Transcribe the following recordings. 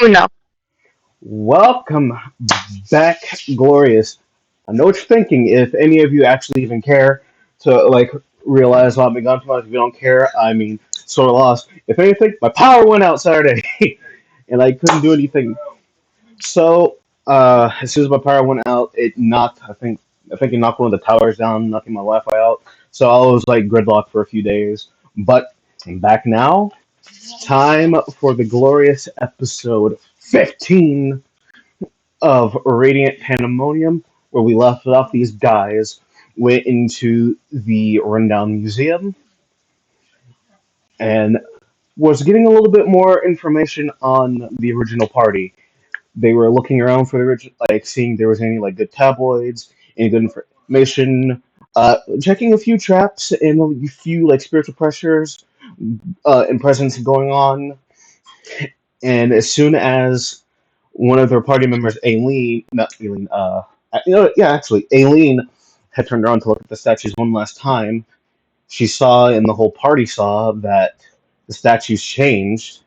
Uno. Welcome back, Glorious. I know what you're thinking. If any of you actually even care to realize I've been gone too much, if you don't care, I mean, sort of lost. If anything, my power went out Saturday, and I couldn't do anything. So as soon as my power went out, it knocked. I think it knocked one of the towers down, knocking my Wi-Fi out. So I was like gridlocked for a few days. But I'm back now. Time for the glorious episode 15 of Radiant Pandemonium, where we left off. These guys went into the rundown museum and was getting a little bit more information on the original party. They were looking around for the seeing if there was any good tabloids, any good information, checking a few traps and a few spiritual pressures and presence going on. And as soon as one of their party members, Aileen, not Aileen, yeah, actually, Aileen had turned around to look at the statues one last time. She saw, and the whole party saw, that the statues changed,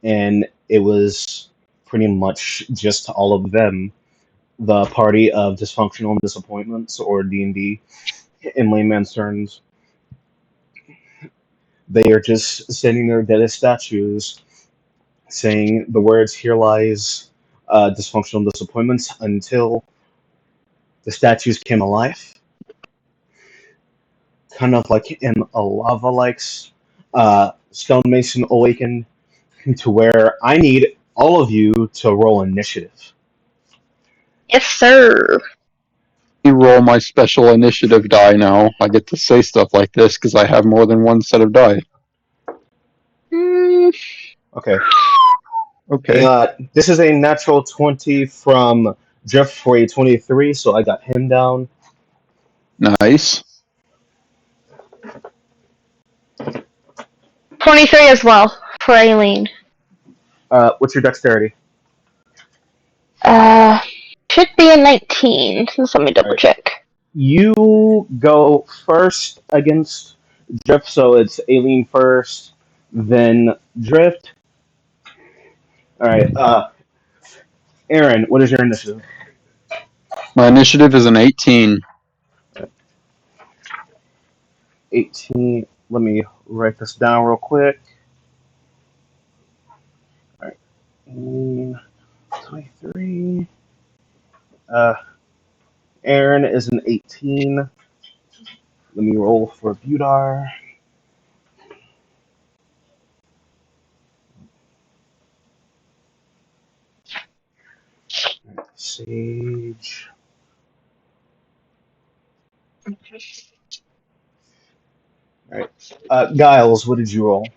and it was pretty much just all of them. The party of dysfunctional disappointments, or D&D, in layman's terms. They are just standing there dead as statues, saying the words, "Here lies dysfunctional disappointments," until the statues came alive, kind of like in a lava-like stonemason awakened, to where I need all of you to roll initiative. Yes, sir. Me roll my special initiative die now. I get to say stuff like this because I have more than one set of die. Mm, Okay. Okay. This is a natural 20 from Jeff for a 23, so I got him down. Nice. 23 as well for Aileen. What's your dexterity? Uh, should be a 19. Just let me All double right. check. You go first against Drift, so it's Aileen first, then Drift. All right. Aaron, what is your initiative? My initiative is an 18. 18. Let me write this down real quick. All right. 23. Uh, Aaron is an 18. Let me roll for Budar. Sage. All right. Giles, what did you roll?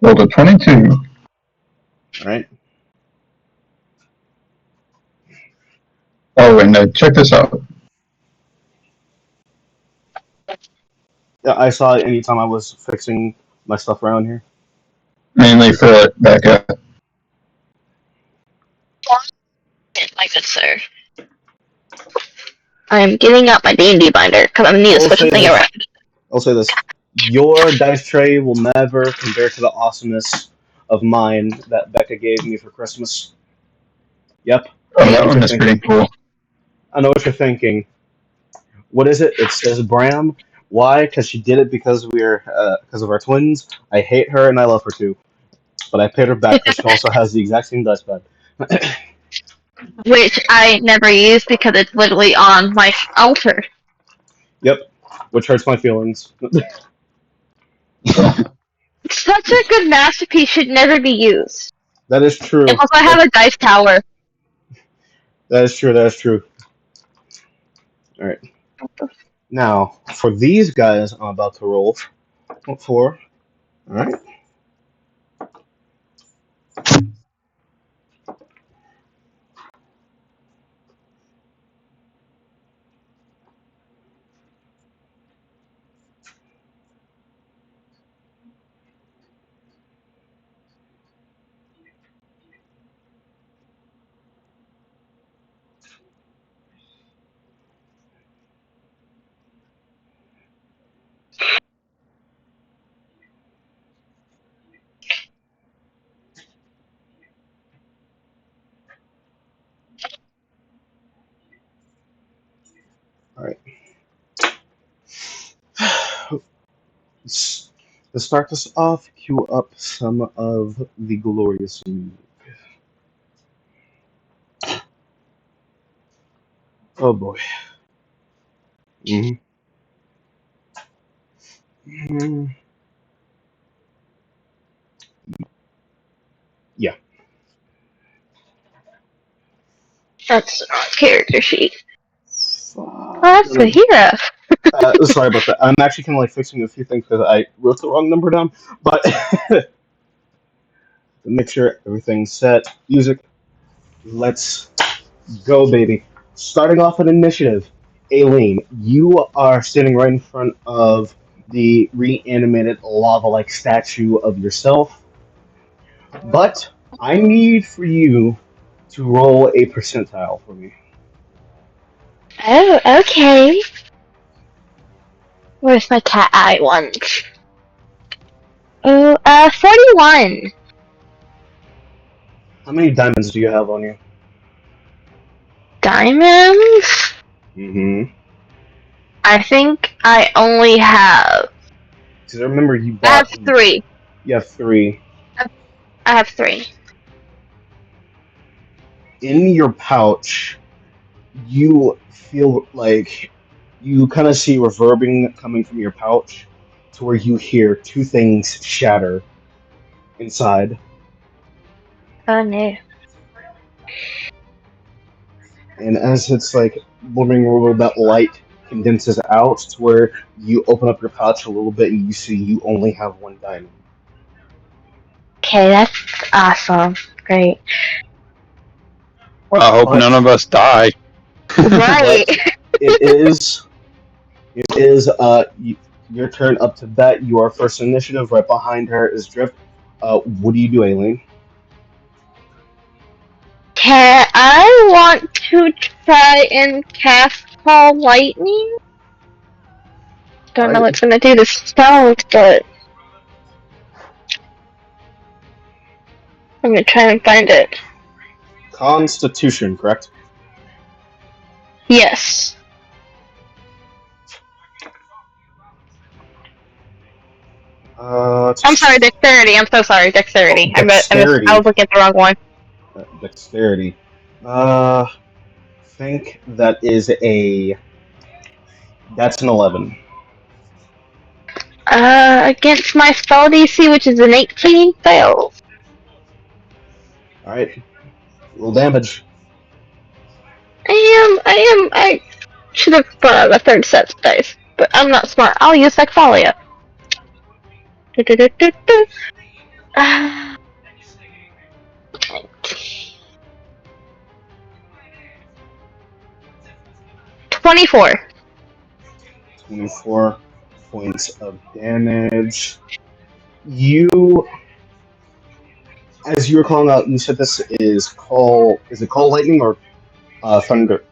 Rolled a 22. All right. Oh, and check this out. Yeah, I saw it anytime I was fixing my stuff around here. Mainly fill it back up. My good sir. I am getting out my D&D binder because I need to I'll switch the say thing this. around. I'll say this. Your dice tray will never compare to the awesomeness of mine that Becca gave me for Christmas. Yep, I Oh, know that what one you're is pretty thinking. cool. I know what you're thinking. What is it? It says Bram. Why? Because she did it because of our twins. I hate her and I love her too, but I paid her back because she also has the exact same dice pad. Which I never use because it's literally on my altar. Yep, which hurts my feelings. Such a good masterpiece should never be used. That is true. Unless I have a dice tower. That is true. That is true. All right. Now, for these guys, I'm about to roll for. All right. To start this off, cue up some of the glorious music. Oh boy. hmm Yeah. That's not character sheet. Oh, Fuck. that's the hero. Sorry about that. I'm actually kind of like fixing a few things because I wrote the wrong number down. But to make sure everything's set, music. Let's go, baby. Starting off an initiative. Aileen, you are standing right in front of the reanimated lava-like statue of yourself. But I need for you to roll a percentile for me. Oh, okay. Where's my cat eye ones? Oh, 41. How many diamonds do you have on you? Diamonds? Mm-hmm. I think I only have. Because I remember you I have bought. 3. You have 3. I have 3. In your pouch, you feel like you kind of see reverbing coming from your pouch to where you hear two things shatter inside. Oh no. And as it's like moving a little bit, light condenses out to where you open up your pouch a little bit and you see you only have one diamond. Okay, that's awesome. Great. Well, I hope none But of us die. Right. but it is your turn up to bat. You are first initiative. Right behind her is Drift. What do you do, Aileen? Can I want to try and cast Call Lightning? All Don't know right, what's gonna do the spell, but I'm gonna try and find it. Constitution, correct? Yes. Uh, I'm sorry, Dexterity. I'm so sorry, Dexterity. I dexterity. was looking at the wrong one. Dexterity. Think that is a. That's an 11. Against my spell DC, which is an 18, fails. All right, roll damage. I should have brought out a third set of dice, but I'm not smart. I'll use Secfolia. Uh, 24. 24 points of damage. You, as you were calling out, you said this is call. Is it call lightning or thunder?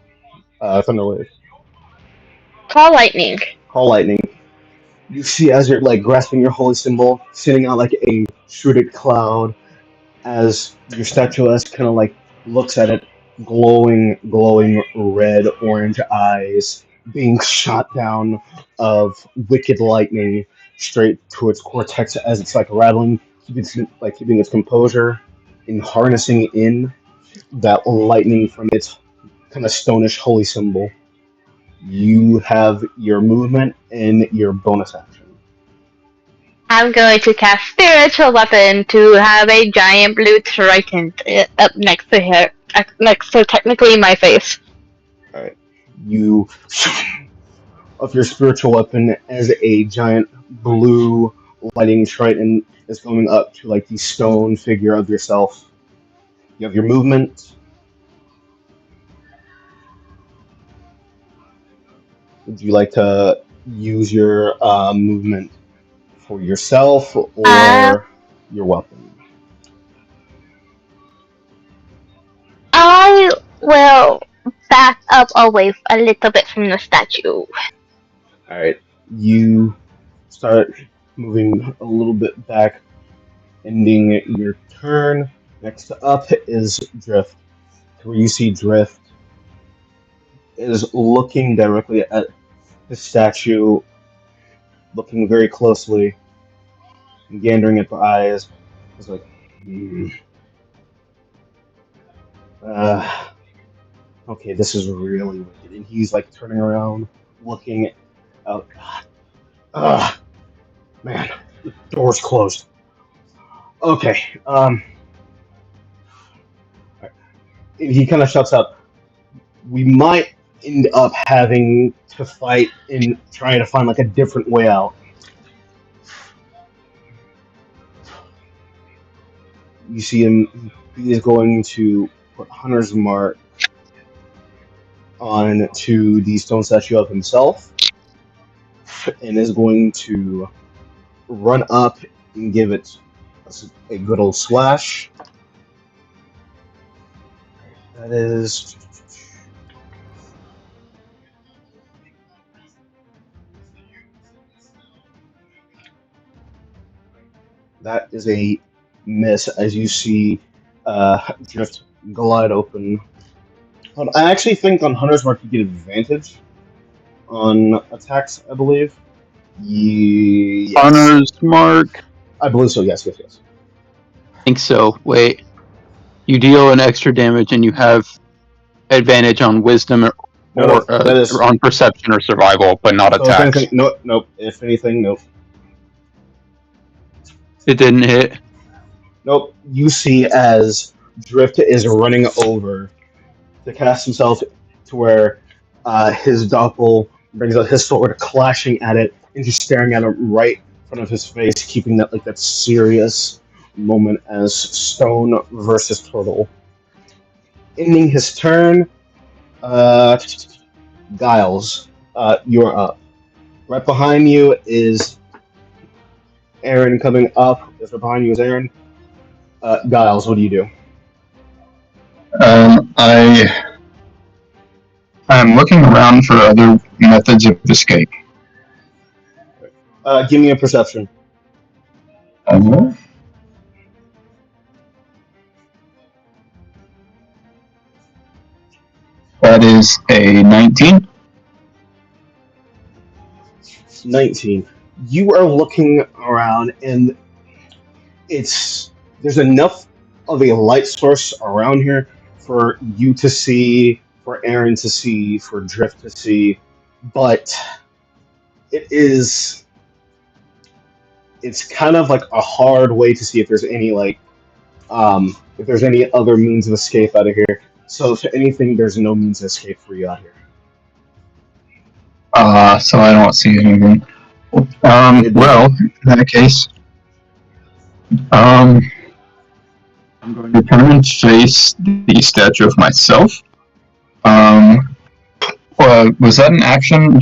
Thunderwave. Call Lightning. Call lightning. You see, as you're like grasping your holy symbol, sending out like a shooted cloud, as your statuette kind of like looks at it, glowing red orange eyes being shot down of wicked lightning straight to its cortex as it's like rattling, keeping its composure and harnessing in that lightning from its kind of stonish holy symbol. You have your movement and your bonus action. I'm going to cast Spiritual Weapon to have a giant blue trident up next to her. Next to technically my face. All right, you of your spiritual weapon as a giant blue lighting trident is going up to like the stone figure of yourself. You have your movement. Would you like to use your movement for yourself Uh, or your weapon? I will back up away a little bit from the statue. All right, you start moving a little bit back, ending your turn. Next up is Drift, where you see Drift is looking directly at the statue, looking very closely. gandering at the eyes. It's like, hmm, uh, okay, this is really wicked. And he's like turning around, looking out. Ah, man, door's closed. Okay, and he kind of shuts up. We might end up having to fight and trying to find like a different way out. You see him; he is going to put Hunter's mark on to the stone statue of himself, and is going to run up and give it a good old slash. That is a miss as you see Drift glide open. I actually think on Hunter's Mark you get advantage on attacks, I believe. Yes. Hunter's mark. I believe so, yes, yes, yes. I think so. Wait. You deal an extra damage and you have advantage on wisdom No, no, that or is. on perception or survival, but not So if anything, attacks. nope, nope. If anything, nope. It didn't hit. Nope. You see as Drift is running over to cast himself to where his doppel brings out his sword, clashing at it, and just staring at him right in front of his face, keeping that like that serious moment as stone versus turtle. Ending his turn, uh, Giles, you're up. Right behind you is Aaron coming up. If right behind you is Aaron, Giles, what do you do? I am looking around for other methods of escape. Give me a perception. Uh, that is a 19. 19. You are looking around, and it's there's enough of a light source around here for you to see, for Aaron to see, for Drift to see, but it is it's kind of like a hard way to see if there's any if there's any other means of escape out of here. So if anything, there's no means of escape for you out here. So I don't see anything. Well, in that case, um, I'm going to turn and face the statue of myself. Um, was that an action?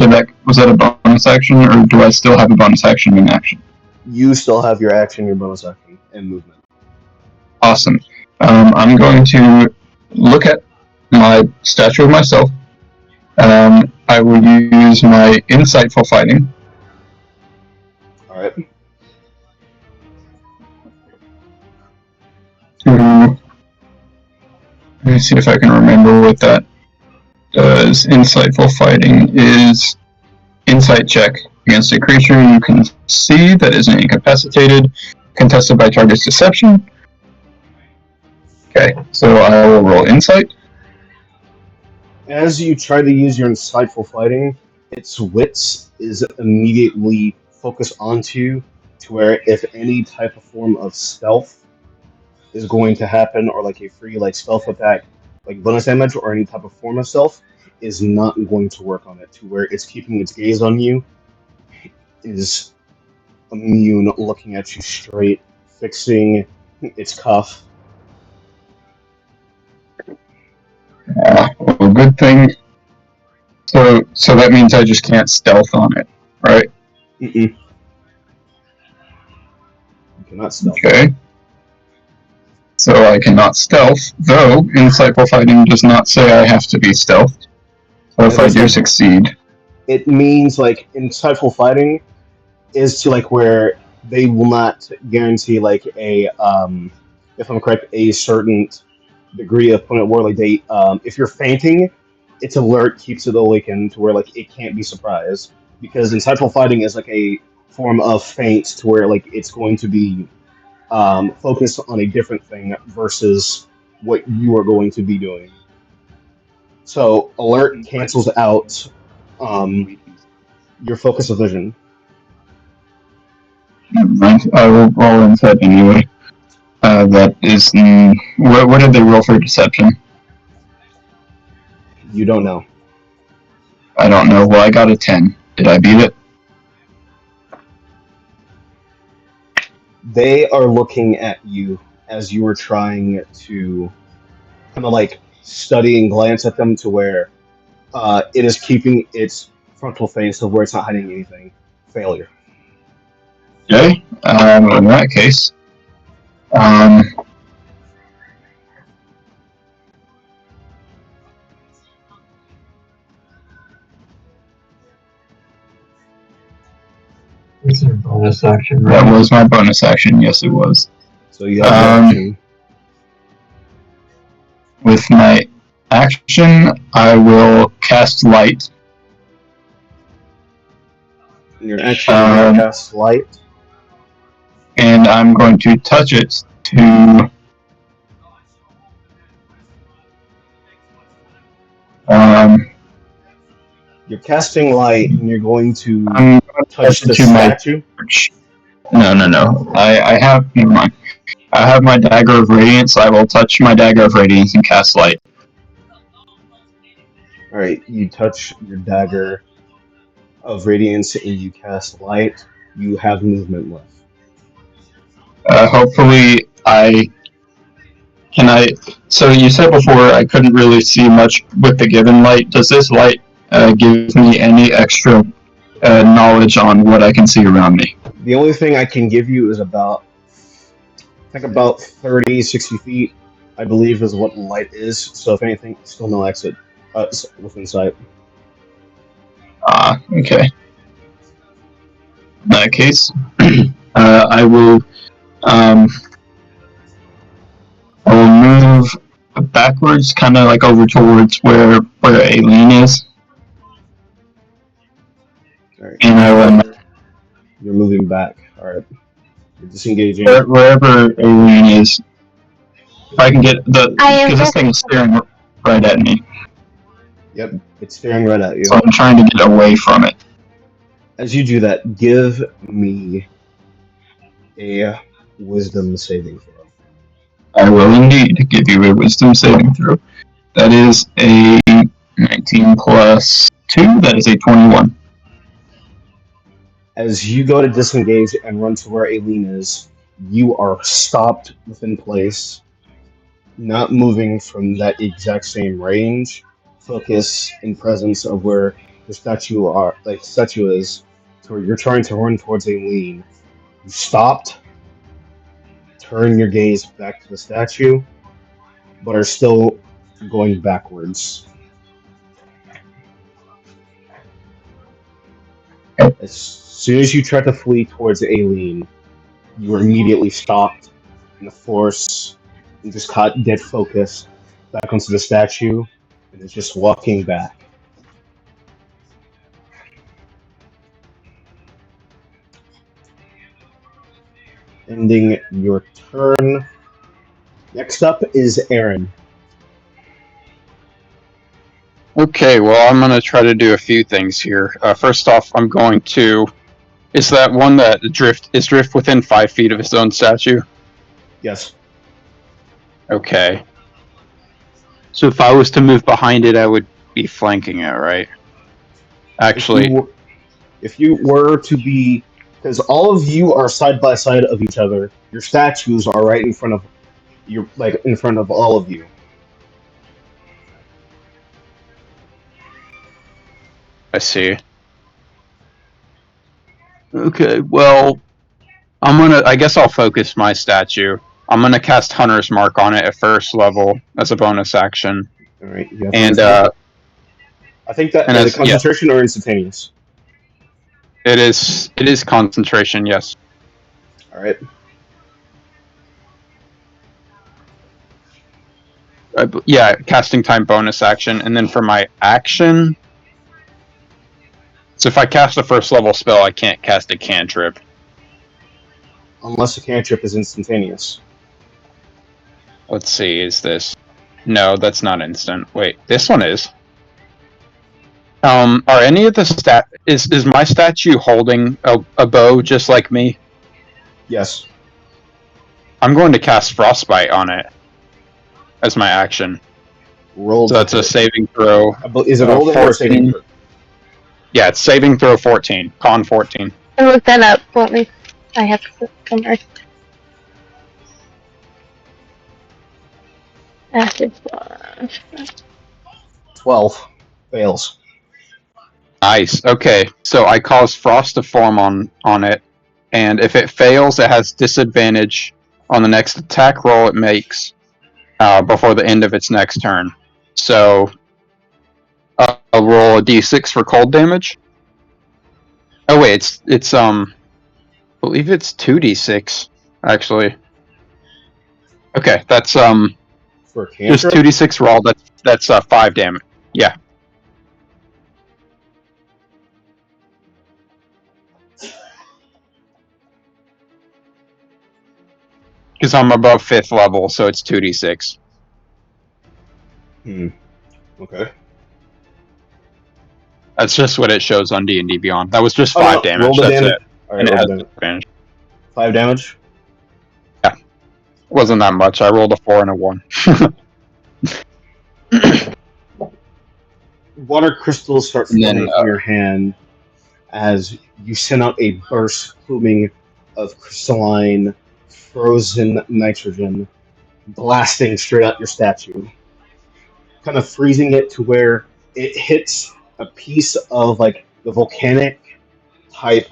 Was that a bonus action, or do I still have a bonus action in action? You still have your action, your bonus action, and movement. Awesome. I'm going to look at my statue of myself. I will use my insightful fighting. All right. To let me see if I can remember what that does. Insightful fighting is insight check against a creature you can see that is incapacitated, contested by target's deception. Okay, so I will roll insight. As you try to use your insightful fighting, its wits is immediately focused onto to where if any type of form of stealth is going to happen or like a free like stealth attack like bonus damage or any type of form of stealth is not going to work on it to where it's keeping its gaze on you is immune looking at you straight fixing its cuff. Well, good thing. So that means I just can't stealth on it, right? You cannot stealth. Okay. So I cannot stealth, though insightful fighting does not say I have to be stealthed. So if I do succeed, it means like insightful fighting is to like where they will not guarantee like a if I'm correct a certain degree of opponent war like they if you're fainting its alert keeps it awakened to where like it can't be surprised because insightful fighting is like a form of feint to where like it's going to be focused on a different thing versus what you are going to be doing. So alert cancels out your focus of vision. I will roll insight anyway. That is. What did they roll for deception? You don't know. I don't know. Well, I got a 10. Did I beat it? They are looking at you as you are trying to kind of like study and glance at them to where it is keeping its frontal face of where it's not hiding anything. Failure. Okay. In that case, um, It's your bonus action, right? that was my bonus action. Yes, it was. So you have your action. With my action, I will cast light. In your action, you're going to cast light. And I'm going to touch it to You're casting light, and you're going to I'm going to touch the to my statue. No. I have never mind. I have my dagger of radiance. I will touch my dagger of radiance and cast light. All right, you touch your dagger of radiance, and you cast light. You have movement left. Hopefully, So you said before I couldn't really see much with the given light. Does this light give me any extra knowledge on what I can see around me? The only thing I can give you is about, I think about 30, 60 feet, I believe is what light is. So if anything, still no exit within sight. Okay. In that case, I will move backwards, kind of like over towards where Aileen is. All right. And I will You're moving back. All right. You're disengaging. wherever Aileen is. If I can get because this thing is staring right at me. Yep, it's staring right at you. So I'm trying to get away from it. As you do that, give me a wisdom saving throw. I will indeed give you a wisdom saving throw. That is a 19 plus 2. That is a 21. As you go to disengage and run to where Aileen is, you are stopped within place, not moving from that exact same range, focus, and presence of where the statue is, to where you're trying to run towards Aileen. You stopped, turn your gaze back to the statue, but are still going backwards. As soon as you try to flee towards Aileen, you are immediately stopped in the force and just caught dead focus back onto the statue and is just walking back. Ending your turn. Next up is Aaron. Okay, well, I'm going to try to do a few things here. First off, I'm going to... Is that one that drift within 5 feet of his own statue? Yes. Okay. So if I was to move behind it, I would be flanking it, right? Actually, if you were to be, because all of you are side by side of each other, your statues are right in front of in front of all of you. I see. Okay, well, I guess I'll focus my statue. I'm gonna cast Hunter's Mark on it at first level as a bonus action. All right, you have And I think that and is it concentration or instantaneous. It is concentration, yes. All right. Yeah, casting time bonus action, and then for my action, So if I cast a first level spell, I can't cast a cantrip. Unless the cantrip is instantaneous. Let's see, is this? No, that's not instant. Wait, this one is. Are any of the is my statue holding a bow just like me? Yes. I'm going to cast Frostbite on it as my action. Roll. So that's a saving throw. Is it rolled or a saving 14. throw? Yeah, it's saving throw 14. Con 14. I looked that up. Let me. I have to somewhere. Acid flash. 12. Fails. Nice. Okay, so I cause frost to form on it, and if it fails, it has disadvantage on the next attack roll it makes before the end of its next turn. So I'll roll a d6 for cold damage. Oh wait, it's I believe it's 2d6 actually. Okay, that's For a cantrip? just 2d6 roll. That's 5 damage. Yeah. Because I'm above 5th level, so it's 2d6. Okay. That's just what it shows on D&D Beyond. That was just 5 no, damage. roll the That's damage. it. Alright, And it roll has the damage. disadvantage. 5 damage? Wasn't that much. I rolled a 4 and a 1. Water crystals start And then, flowing from your hand as you send out a burst pluming of crystalline, frozen nitrogen, blasting straight out your statue, kind of freezing it to where it hits a piece of like the volcanic type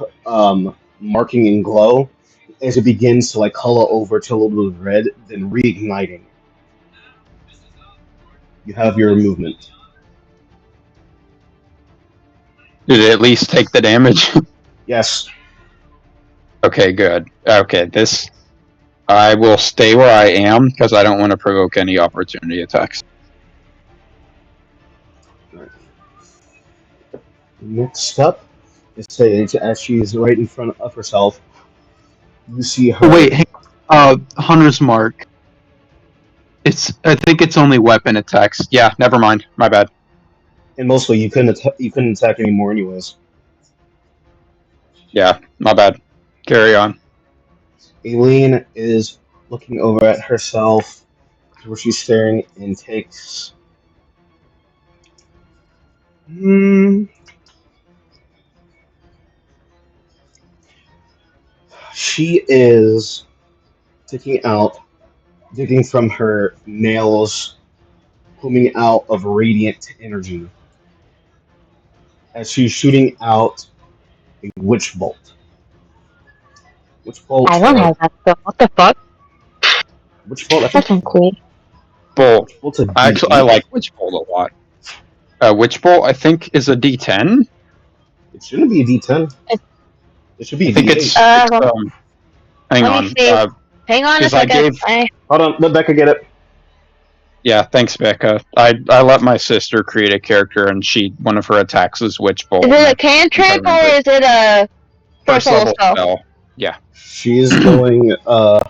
marking and glow as it begins to like color over to a little bit of red, then reigniting. You have your movement. did it at least take the damage? Yes. Okay, good. Okay, I will stay where I am because I don't want to provoke any opportunity attacks. Next up is Sage as she's right in front of herself. You see her. Oh, wait, hang on. Hunter's Mark. I think it's only weapon attacks. Yeah, never mind. My bad. And mostly you couldn't attack anymore anyways. Yeah, my bad. Carry on. Aileen is looking over at herself where she's staring and takes she is digging from her nails, coming out of radiant energy as she's shooting out a witch bolt. Witch bolt. I don't have that stuff. What the fuck? Witch bolt. I That's think cool. Bolt. witch bolt's a Actually, I D8. like Witch Bolt a lot. Witch Bolt, I think, is a D10. It shouldn't be a D10. It should be a I think D8. it's hang let on. me see. Hang on a 'cause I second. Hold on, let Becca get it. Yeah, thanks, Becca. I let my sister create a character, and one of her attacks is Witch Bolt. Is it a cantrip or is it a first level spell? Yeah, She's going. I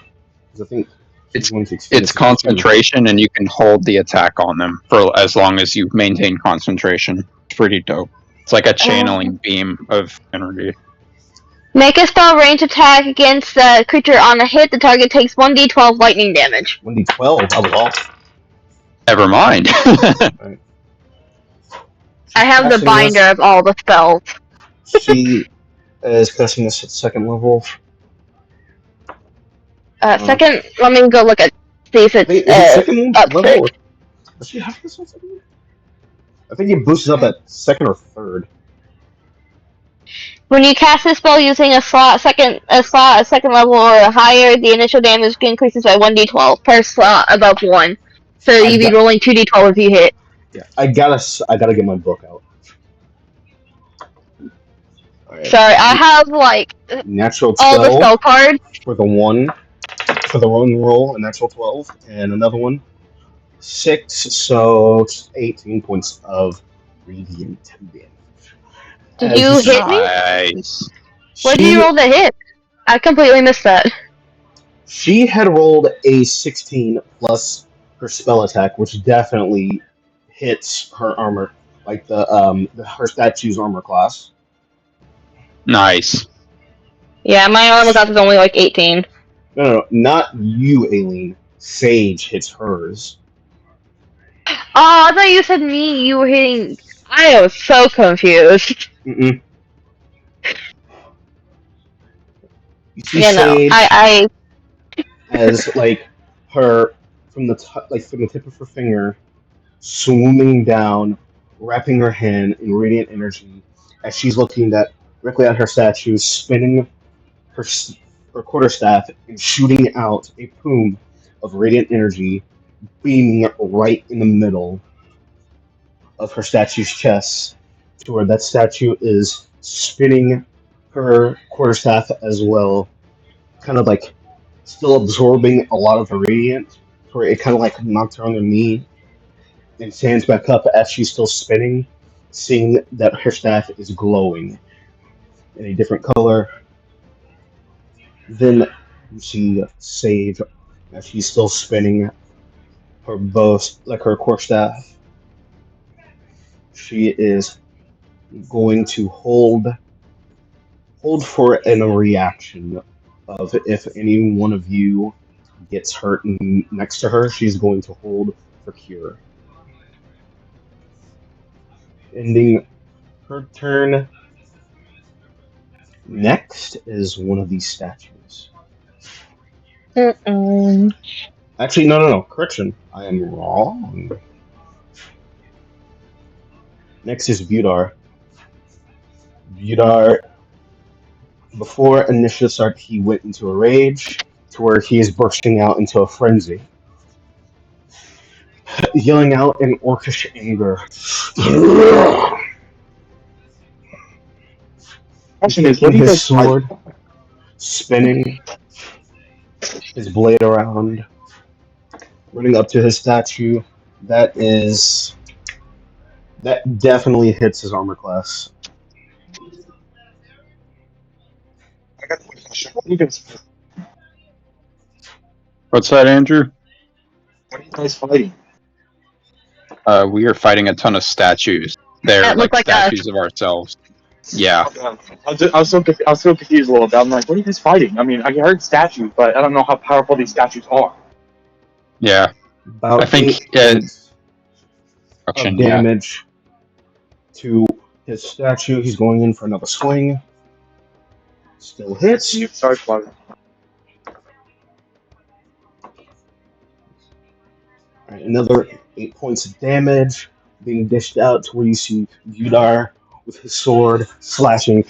think she's It's- going to extend it's it to concentration, and you can hold the attack on them for as long as you maintain concentration. It's pretty dope. It's like a channeling beam of energy. Make a spell range attack against the creature on a hit. The target takes 1d12 lightning damage. 1d12. I was off. Never mind. I have the Casting binder this. of all the spells. She is casting this at second level. Second, let me go look at see if Wait, is it it's second up level? six. Does she have this on second level? I think it boosts up at second or third. When you cast this spell using a slot second level or higher, the initial damage increases by 1d12 per slot above 1. So you'd be rolling 2d12 if you hit. Yeah, I gotta get my book out. Right. Sorry, I have like natural 12 all the spell cards. for the one roll, a natural 12, and another one 6, so 18 points of radiant damage. Did As you hit me? Nice. What did you roll to hit? I completely missed that. She had rolled a 16 plus her spell attack, which definitely hits her armor, like her statue's armor class. Nice. Yeah, my armor class is only like 18. No, not you, Aileen. Sage hits hers. Oh, I thought you said me. You were hitting. I was so confused. Mm-mm. You see You know, Sage I as like her from the tip of her finger, swooping down, wrapping her hand in radiant energy as she's looking directly at her statue, spinning her her quarterstaff and shooting out a plume of radiant energy, beaming right in the middle of her statue's chest, to where that statue is spinning her quarterstaff as well, kind of like still absorbing a lot of the radiant, to where it kind of like knocks her on her knee and stands back up as she's still spinning, seeing that her staff is glowing in a different color. Then you see Sage as she's still spinning her bow, like her quarterstaff. She is going to hold for a reaction of if any one of you gets hurt next to her, she's going to hold for cure. Ending her turn. Next is one of these statues. Mm-mm. Actually, no. Correction. I am wrong. Next is Budar. Budar, before initiative start, he went into a rage to where he is bursting out into a frenzy, yelling out in orcish anger. He's Question is, what taking do you his guys fight? sword, spinning his blade around, running up to his statue. That is that definitely hits his armor class. I got one question. What are you guys fighting? What's that, Andrew? What are you guys fighting? We are fighting a ton of statues. They're That looked like like us. statues of ourselves. Yeah. I was so confused a little bit. I'm like, what are you guys fighting? I mean, I heard statues, but I don't know how powerful these statues are. Yeah. I About think 8 points of yeah. damage to his statue. He's going in for another swing. Still hits. Sorry, Father. Alright, another 8 points of damage being dished out to where you see Udar with his sword slashing.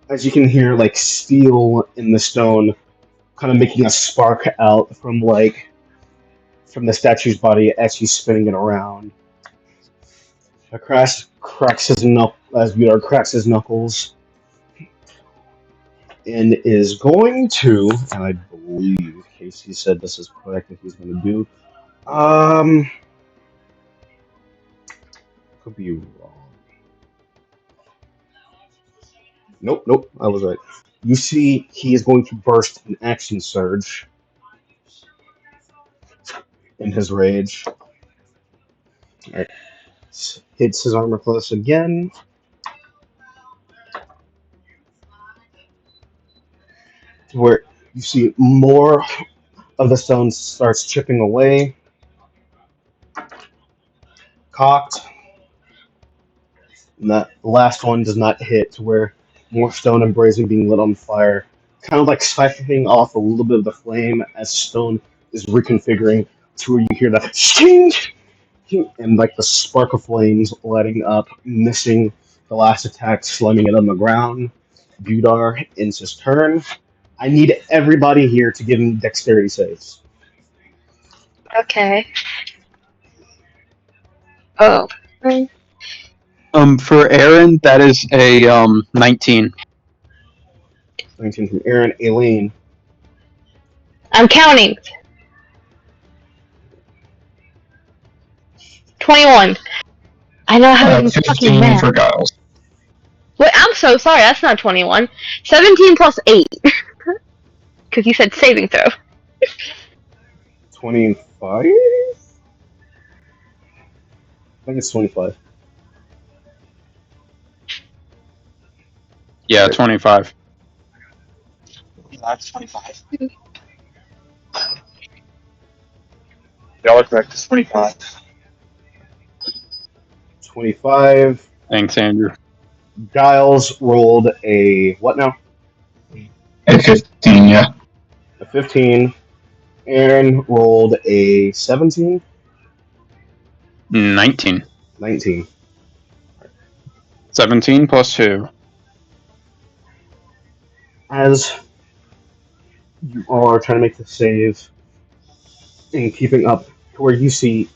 As you can hear, like steel in the stone, kind of making a spark out from the statue's body as he's spinning it around. Cracks his as Udar cracks his knuckles and is going to, and I believe Casey said this is correct that he's going to do. Could be wrong. Nope, I was right. You see, he is going to burst an action surge in his rage. Alright. Hits his armor class again. Where you see more of the stone starts chipping away. Cocked. And that last one does not hit, where more stone and brazen being lit on fire. Kind of like siphoning off a little bit of the flame as stone is reconfiguring to where you hear that sting and like the spark of flames lighting up, missing the last attack, slamming it on the ground. Budar ends his turn. I need everybody here to give him dexterity saves. Okay. Oh. For Aaron, that is a 19. 19 from Aaron. Aileen. I'm counting. 21. I know how to do fucking 15 math. for Giles. Wait, I'm so sorry. That's not 21. 17 plus 8. Because you said saving throw. 25? I think it's 25. Yeah, 25. Yeah, that's 25. Y'all are correct. It's 25. 25. Thanks, Andrew. Giles rolled a what now? A 15, yeah. A 15. Aaron rolled a 17. 19. 19. 17 plus 2. As you all are trying to make the save and keeping up to where you see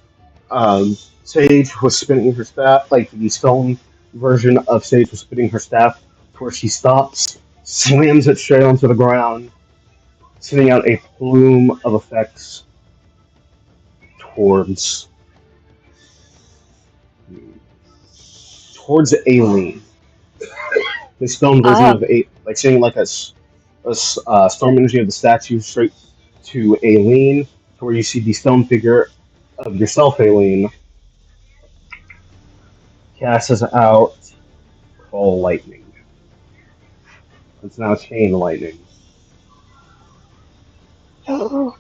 Sage was spinning her staff, like the stone version of Sage was spinning her staff, to where she stops, slams it straight onto the ground, sending out a plume of effects towards Aileen. The stone version Ah. of like sending like storm energy of the statue straight to Aileen, to where you see the stone figure of yourself, Aileen, casts out Call Lightning. It's now Chain Lightning. Oh.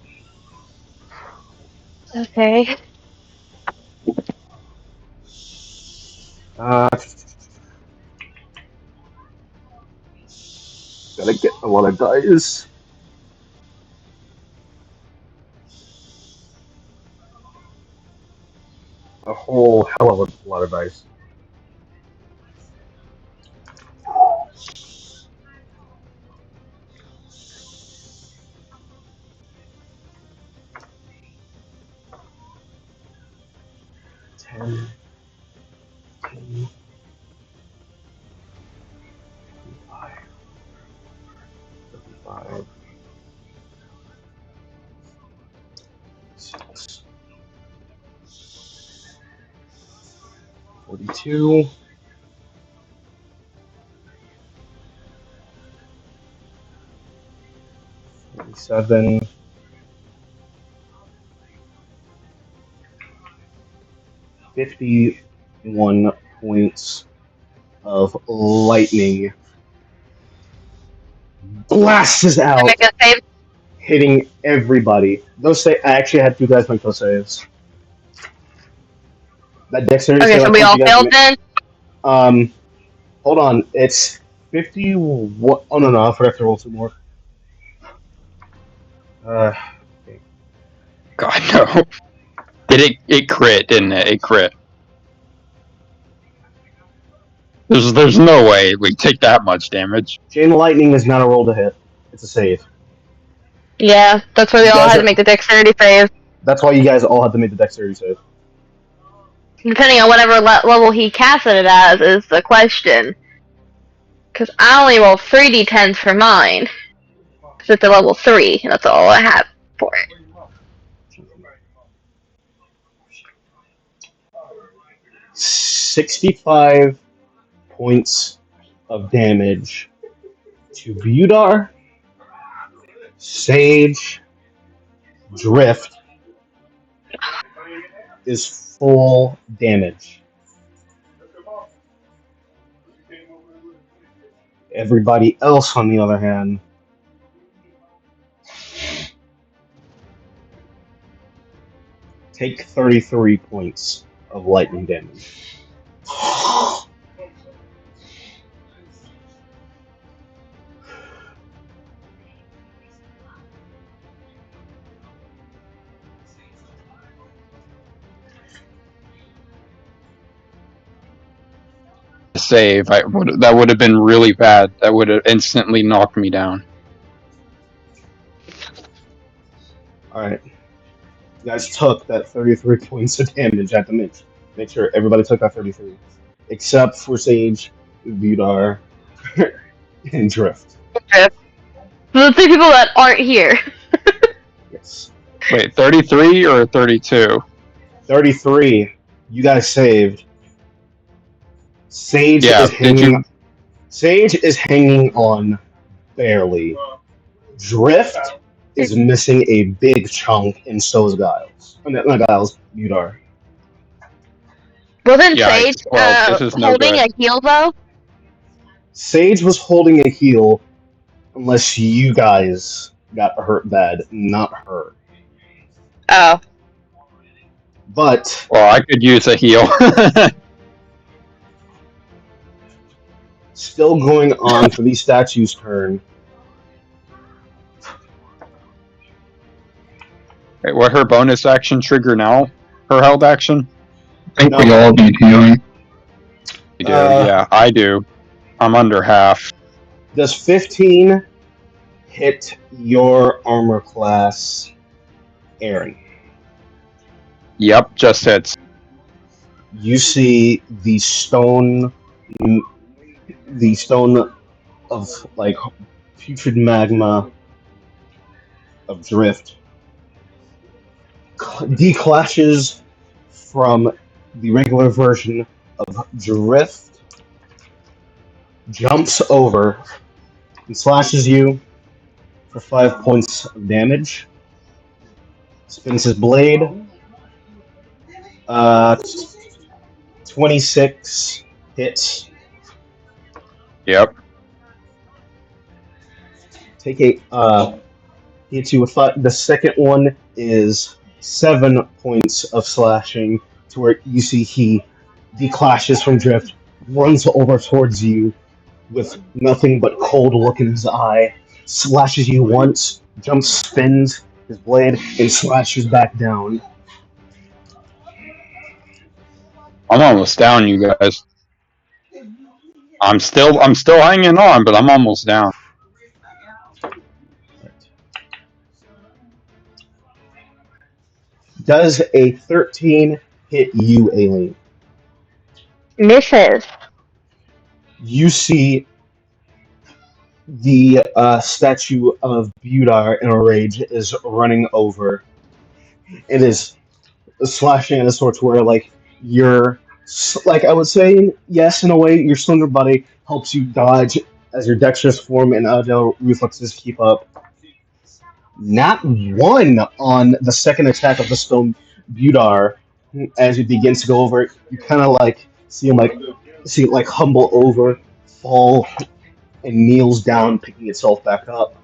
Okay. Uh, Gotta get a lot of dice. A whole hell of a lot of dice. Ten, 5, 35, 6, 42, 47, 51 points of lightning blasts I out, make a save. hitting everybody. I actually had two guys make those saves. That dexterity Okay, save I so we told all you guys to failed make. then? Um, hold on. It's 50. What? Oh, no, I forgot to roll two more. Okay. God, no. It crit, didn't it? It crit. There's no way we take that much damage. Chain of Lightning is not a roll to hit. It's a save. Yeah, that's why we You all guys had to are. make the dexterity save. That's why you guys all had to make the dexterity save. Depending on whatever level he casted it as is the question. Because I only roll 3d10s for mine. Because it's a level 3, and that's all I have for it. 65 points of damage to Budar, Sage, Drift is full damage. Everybody else, on the other hand, take 33 points of lightning damage. Save. That would have been really bad. That would have instantly knocked me down. Alright. You guys took that 33 points of damage. I have to make sure everybody took that 33. Except for Sage, Budar, and Drift. Okay. So the 3 people that aren't here. Yes. Wait, 33 or 32? 33. You guys saved. Sage Yeah, is did hanging. you? Sage is hanging on barely. Drift is missing a big chunk, and so is Giles. Not Giles, Udar. Wasn't Sage Yikes. Well, this is no holding good. a heal though? Sage was holding a heal, unless you guys got hurt bad, not her. Oh. But Well, I could use a heal. still going on for the statue's turn. Wait, what her bonus action trigger now? Her held action? I think we No. all need healing. You do, yeah, I do. I'm under half. Does 15 hit your armor class, Aaron? Yep, just hits. You see the stone of like putrid magma of drift declashes from the regular version of drift, jumps over and slashes you for 5 points of damage. Spins his blade. 26 hits. Yep. Take hits you with five. The second one is 7 points of slashing, to where you see he declashes from drift, runs over towards you with nothing but cold look in his eye, slashes you once, jumps, spins his blade, and slashes back down. I'm almost down, you guys. I'm still hanging on, but I'm almost down. Does a 13 hit you, Aileen? Misses. You see the statue of Budar in a rage is running over. It is slashing at a sort where, like, you're, like, I would say, yes, in a way, your slender body helps you dodge as your dexterous form and agile reflexes keep up. Not one on the second attack of the stone Budar. As it begins to go over it, you kind of like see it like humble over, fall, and kneels down, picking itself back up,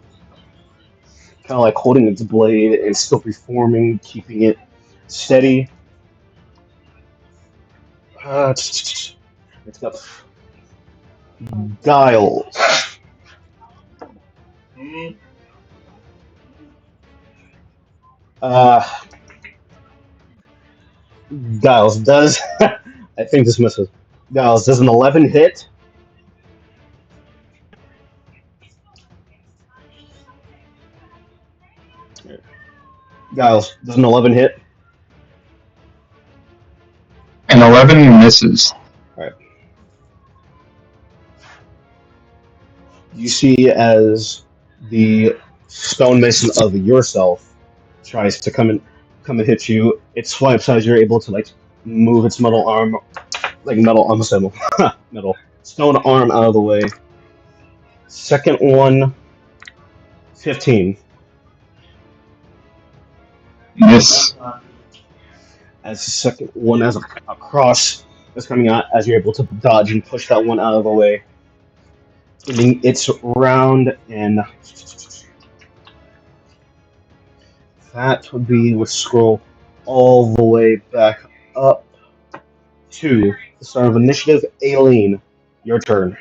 kind of like holding its blade and still reforming, keeping it steady. Next up, Giles. Uh, Giles does. I think this misses. Giles does an 11 hit. Giles does an 11 hit. And 11 misses. You see as the stonemason of yourself tries to come and hit you. It swipes as you're able to like move its metal arm, like metal almost metal stone arm out of the way. Second one, 15. Miss. As the second one as a cross is coming out, as you're able to dodge and push that one out of the way. Ending its round, and that would be with scroll all the way back up to the start of initiative. Aileen, your turn.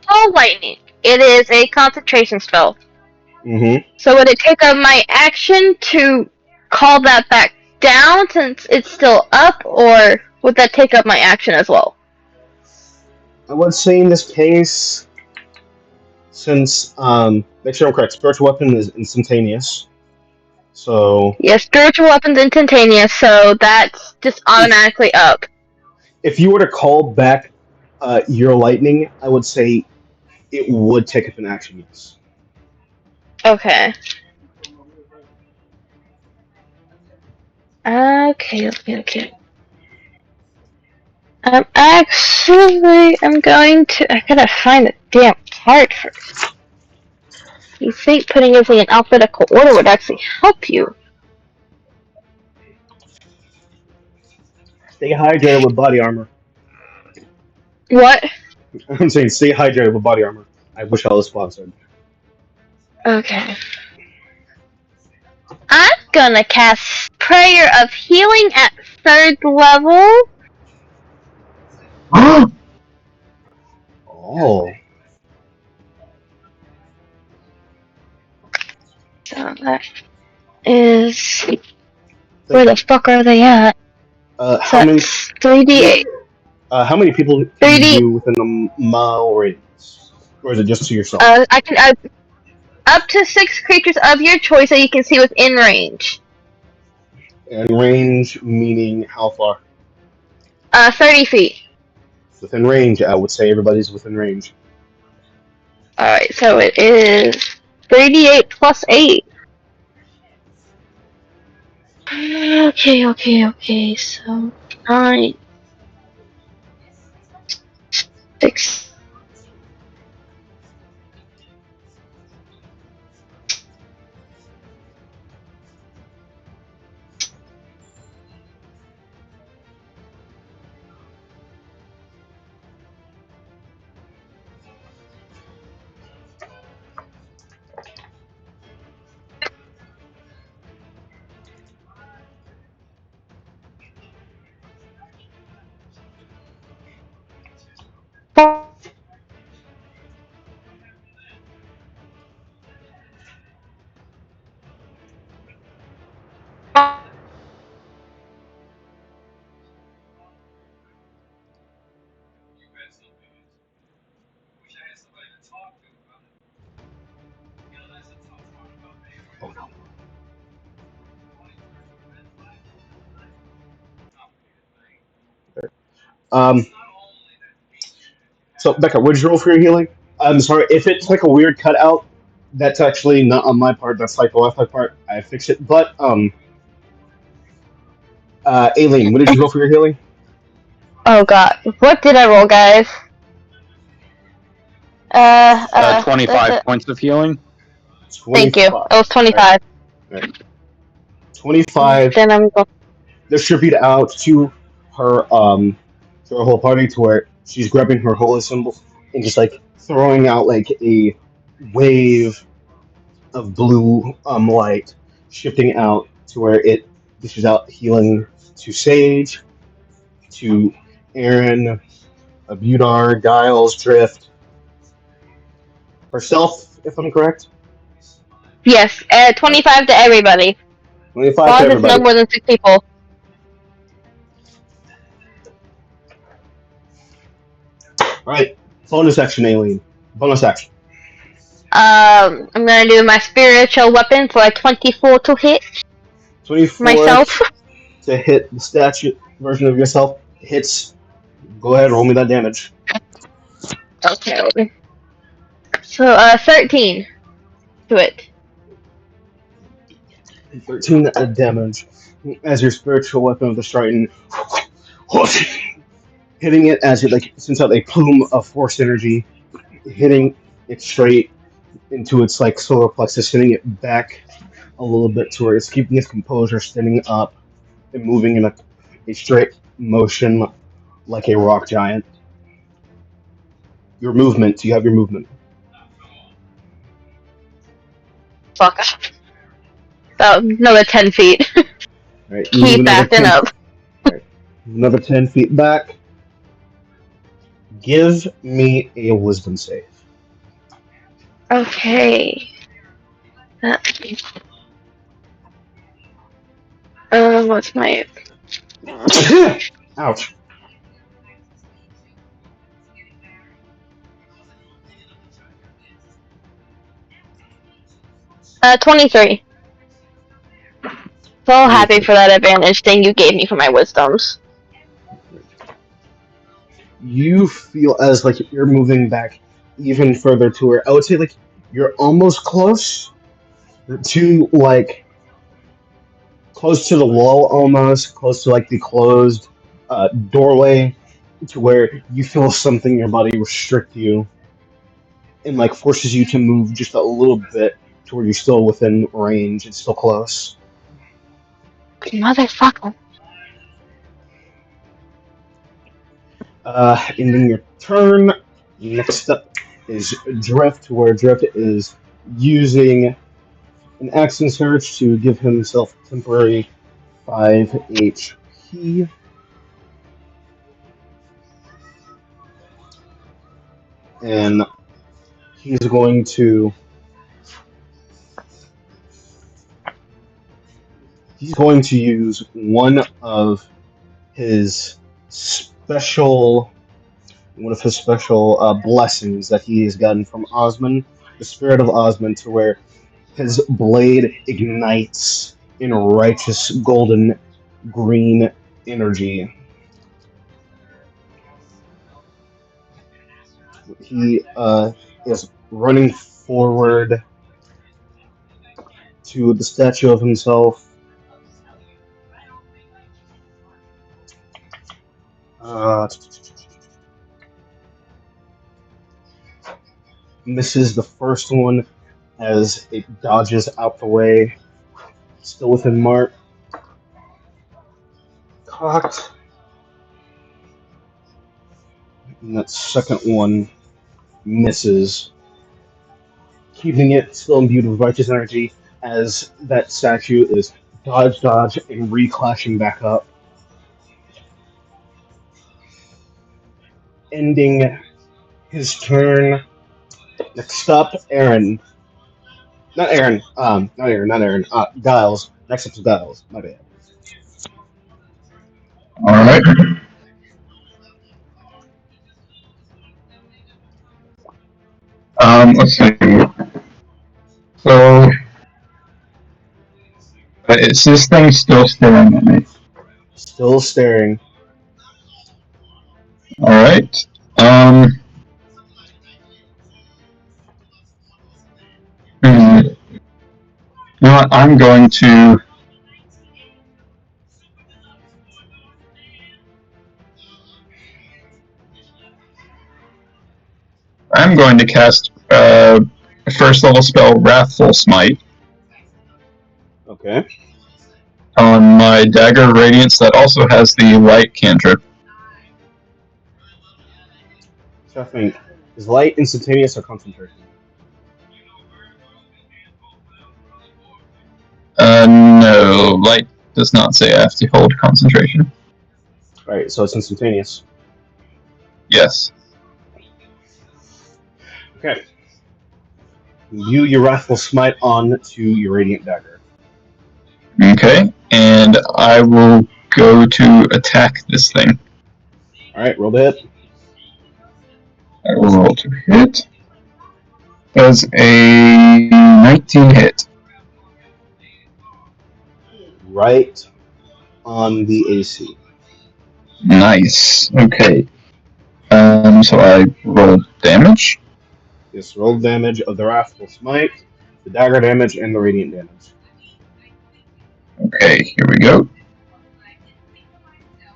Ball lightning. It is a concentration spell. Mm-hmm. So would it take up my action to call that back down since it's still up, or would that take up my action as well? I would say in this case, since make sure I'm correct, spiritual weapon is instantaneous. So Yeah, spiritual weapon's instantaneous, so that's just if automatically up. if you were to call back your lightning, I would say it would take up an action. Yes. Okay. Okay. I'm going to. I gotta find the damn card first. You think putting everything in alphabetical order would actually help you? Stay hydrated with body armor. What? I'm saying stay hydrated with body armor. I wish I was sponsored. Okay. I'm gonna cast Prayer of Healing at 3rd level. Oh. So that is. Where Like, the fuck are they at? So how many? that's 3d8. How many people can you 3d. do within a mile radius, or is it just to yourself? I can. Up to 6 creatures of your choice that you can see within range. And range meaning how far? 30 feet. Within range, I would say everybody's within range. Alright, so it is 3d8 plus 8. Okay. So 9, 6. Oh no. Um. So Becca, what did you roll for your healing? I'm sorry if it's like a weird cutout. That's actually not on my part. That's like the Wi-Fi part. I fixed it. But Aileen, what did you roll for your healing? Oh god. What did I roll, guys? That's 25 it. points of healing. Thank you. It 25. was All right. 25. All right. 25 Then I'm going. distribute out to her whole party to where she's grabbing her holy symbol and just like throwing out like a wave of blue light, shifting out to where it dishes out healing to Sage, to Aaron, Abudar, Giles, Drift, herself, if I'm correct. Yes, All right. 25 to everybody. 25 As to long as it's no everybody. more than 6 people. All right. Bonus action, Aileen. Bonus action. I'm gonna do my spiritual weapon for a 24 to hit 24 myself. to hit the statue version of yourself. Hits. Go ahead, roll me that damage. Okay. So, 13 to it. 13 damage as your spiritual weapon of the Striton hitting it as it like sends out a plume of force energy, hitting it straight into its like solar plexus, hitting it back a little bit to where it's keeping its composure, standing up and moving in a straight motion like a rock giant. Your movement. You have your movement. Fuck. About another 10 feet. All right, you move Keep another acting 10. up. All right, another 10 feet back. Give me a wisdom save. Okay. What's my. Ouch. 23. So happy 23. for that advantage thing you gave me for my wisdoms. You feel as like you're moving back even further to where I would say like you're almost close to like close to the wall, almost close to like the closed doorway, to where you feel something in your body restrict you and like forces you to move just a little bit to where you're still within range. It's still close. Motherfucker. Ending your turn. Next up is Drift, where Drift is using an action surge to give himself temporary 5 HP. And he's going to use his special blessings that he has gotten from Osman, the spirit of Osman, to where his blade ignites in righteous golden green energy. He is running forward to the statue of himself. Uh, Misses the first one as it dodges out the way. Still within mark. Cocked. And that second one misses, keeping it still imbued with righteous energy as that statue is dodge, and re-clashing back up. Ending his turn. Next up, Aaron. Not Aaron. Giles. Next up is Giles. My bad. All right. Let's see. So, is this thing still staring at me? Still staring. All right. You know what? I'm going to. I'm going to cast first level spell Wrathful Smite Okay. on my Dagger of Radiance that also has the light cantrip. So I think, is light instantaneous or concentration? No, light does not say I have to hold concentration. Alright, so it's instantaneous. Yes. Okay. View your Wrathful Smite on to your Radiant Dagger. Okay, and I will go to attack this thing. Alright, roll the hit. I will roll to hit. Does a 19 hit. Right on the AC. Nice. Okay. So I roll damage. Yes, roll damage of the Wrathful Smite, the dagger damage, and the radiant damage. Okay, here we go.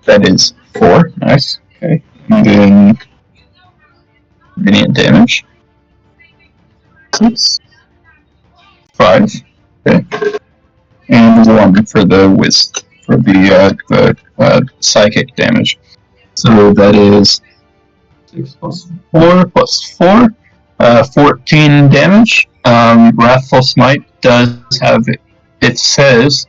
That is 4. Nice. Okay. And then radiant damage. 6. 5. Okay. And 1 for the whisk, for the psychic damage. So that is 6 plus 4 plus 4. 14 damage. Wrathful Smite does have, it says,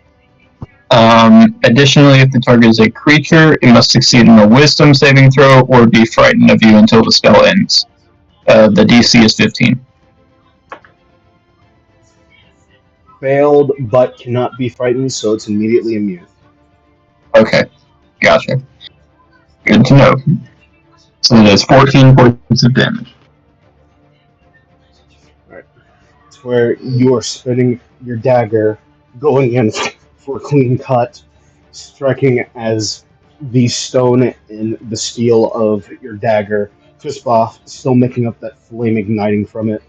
additionally, if the target is a creature, it must succeed in a wisdom saving throw or be frightened of you until the spell ends. The DC is 15. Failed, but cannot be frightened, so it's immediately immune. Okay, gotcha. Good to know. So it is 14 points of damage. Alright. It's where you are spinning your dagger, going in for a clean cut, striking as the stone and the steel of your dagger crisp off, still making up that flame igniting from it.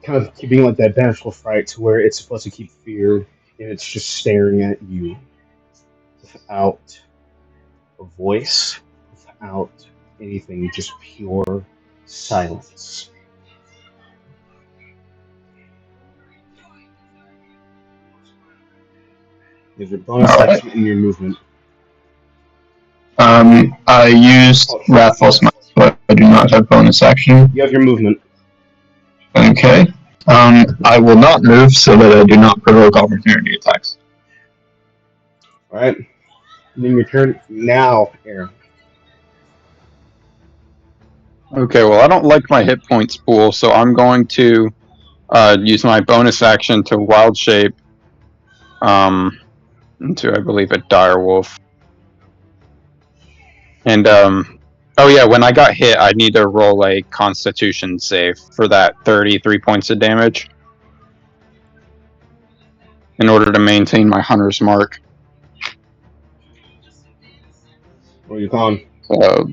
Kind of keeping like that bashful fright to where it's supposed to keep feared. and it's just staring at you without a voice, without anything, just pure silence. There's a bonus All right. action in your movement. I used Wrathful Smite, but I do not have bonus action. You have your movement. Okay. I will not move so that I do not provoke opportunity attacks. Alright? And then your turn now, Aaron. Okay, well, I don't like my hit points pool, so I'm going to use my bonus action to wild shape into, I believe, a dire wolf. And oh yeah, when I got hit, I need to roll a Constitution save for that 33 points of damage in order to maintain my hunter's mark. Where are you going? Uh,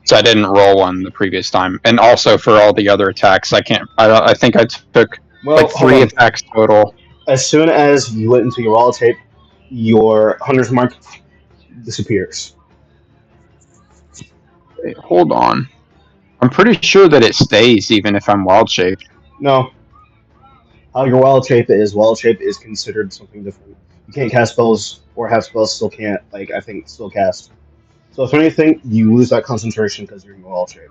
so I didn't roll one the previous time, and also for all the other attacks, I can't. I think I took Well, like hold 3 on. attacks total. As soon as you went into your wall tape, your hunter's mark disappears. Wait, hold on. I'm pretty sure that it stays even if I'm wild shaped. No. How your wild shape is considered something different. You can't cast spells or have spells still can't, like, I think, still cast. So if anything, you lose that concentration because you're in your wild shape.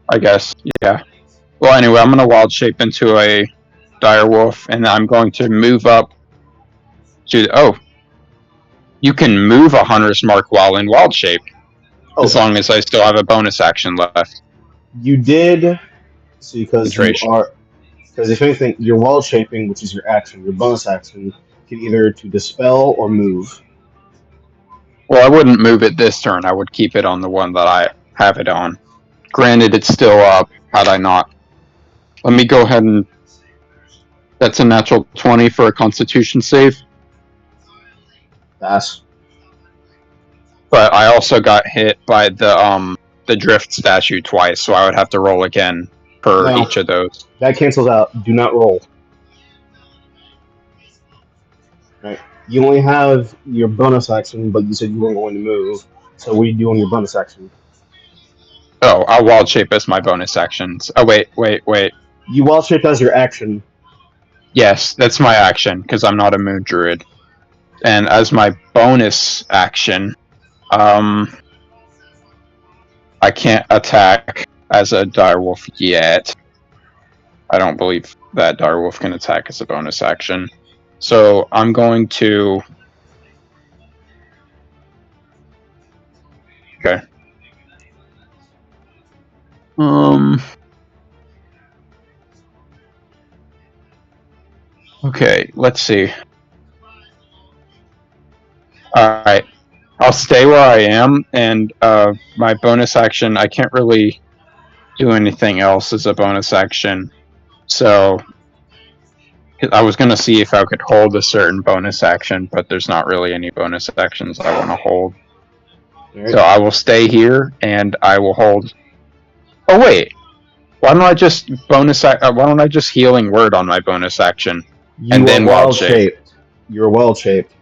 I guess. Yeah. Well, anyway, I'm gonna wild shape into a dire wolf, and I'm going to move up to. Oh, you can move a hunter's mark while in wild shape, as Oh, long as I still have a bonus action left. you did. See, because you Concentration. are. Because if anything, your wild shaping, which is your action, your bonus action, can either to dispel or move. Well, I wouldn't move it this turn. I would keep it on the one that I have it on. Granted, it's still up. Had I not, let me go ahead and. That's a natural 20 for a Constitution save. Pass. But I also got hit by the drift statue twice, so I would have to roll again per No, each of those. that cancels out. Do not roll. Right. You only have your bonus action, but you said you weren't going to move. So what do you do on your bonus action? Oh, I'll wild shape as my bonus actions. Oh wait. You wild shape as your action. Yes, that's my action because I'm not a moon druid. And as my bonus action, I can't attack as a direwolf yet. I don't believe that direwolf can attack as a bonus action. So I'm going to. Okay. Okay, let's see. Alright. I'll stay where I am, and my bonus action, I can't really do anything else as a bonus action. So I was going to see if I could hold a certain bonus action, but there's not really any bonus actions I want to hold. Right? So I will stay here, and I will hold. Oh wait, why don't I just why don't I just healing word on my bonus action, and You are then wild wild shape? shaped. You're wild shaped,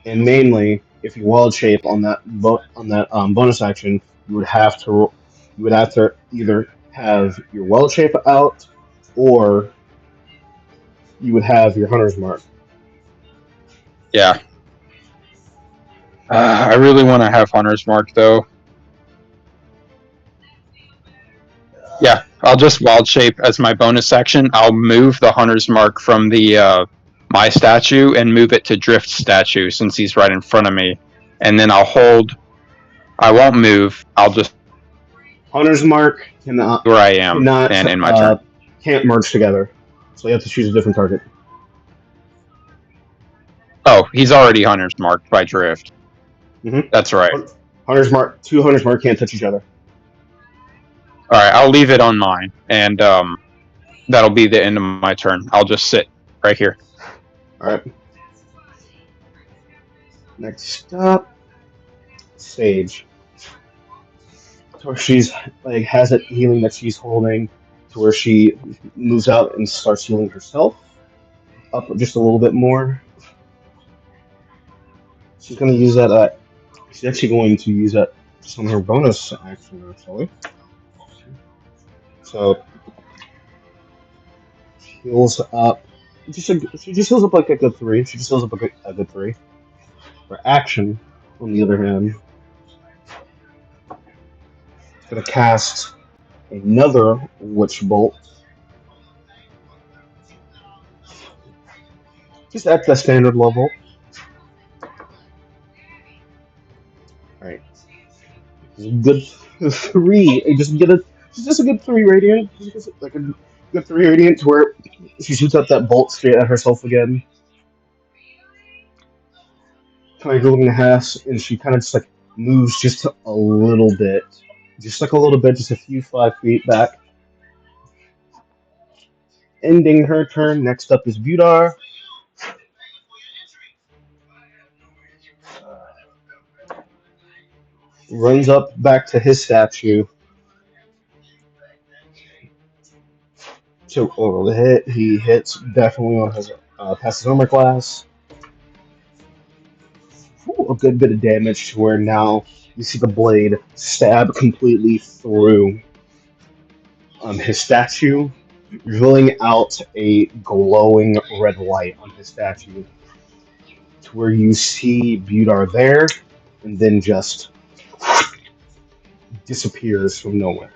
and mainly, if you wild shape on that bonus action, you would have to either have your wild shape out, or you would have your hunter's mark. Yeah. I really want to have hunter's mark though. Yeah, I'll just wild shape as my bonus action. I'll move the hunter's mark from the my statue and move it to Drift statue since he's right in front of me, and then I'll hold. I won't move. I'll just Hunter's mark cannot where I am cannot and in my turn. can't merge together, so you have to choose a different target. Oh, he's already hunter's marked by Drift. Mm-hmm. That's right. Two Hunter's mark can't touch each other. All right, I'll leave it on mine, and that'll be the end of my turn. I'll just sit right here. All right. Next up, Sage. to where she's like has that healing that she's holding, to where she moves out and starts healing herself up just a little bit more. She's gonna use that. She's actually going to use that just on her bonus action actually. So she heals up. She just heals up like a good three. She just heals up a good three. For action, on the other hand, it's gonna cast another witch bolt. Just at the standard level. Alright. Good three. Just a good three radiant. Just like a good three radiant to where she shoots out that bolt straight at herself again. Kind of going half, and she kind of just like moves just a little bit, just like a little bit, just a few 5 feet back. Ending her turn. Next up is Budar. Runs up back to his statue. So over the hit, he hits definitely on his past his armor class. Ooh, a good bit of damage to where now you see the blade stab completely through his statue, revealing out a glowing red light on his statue, to where you see Budar there, and then just disappears from nowhere.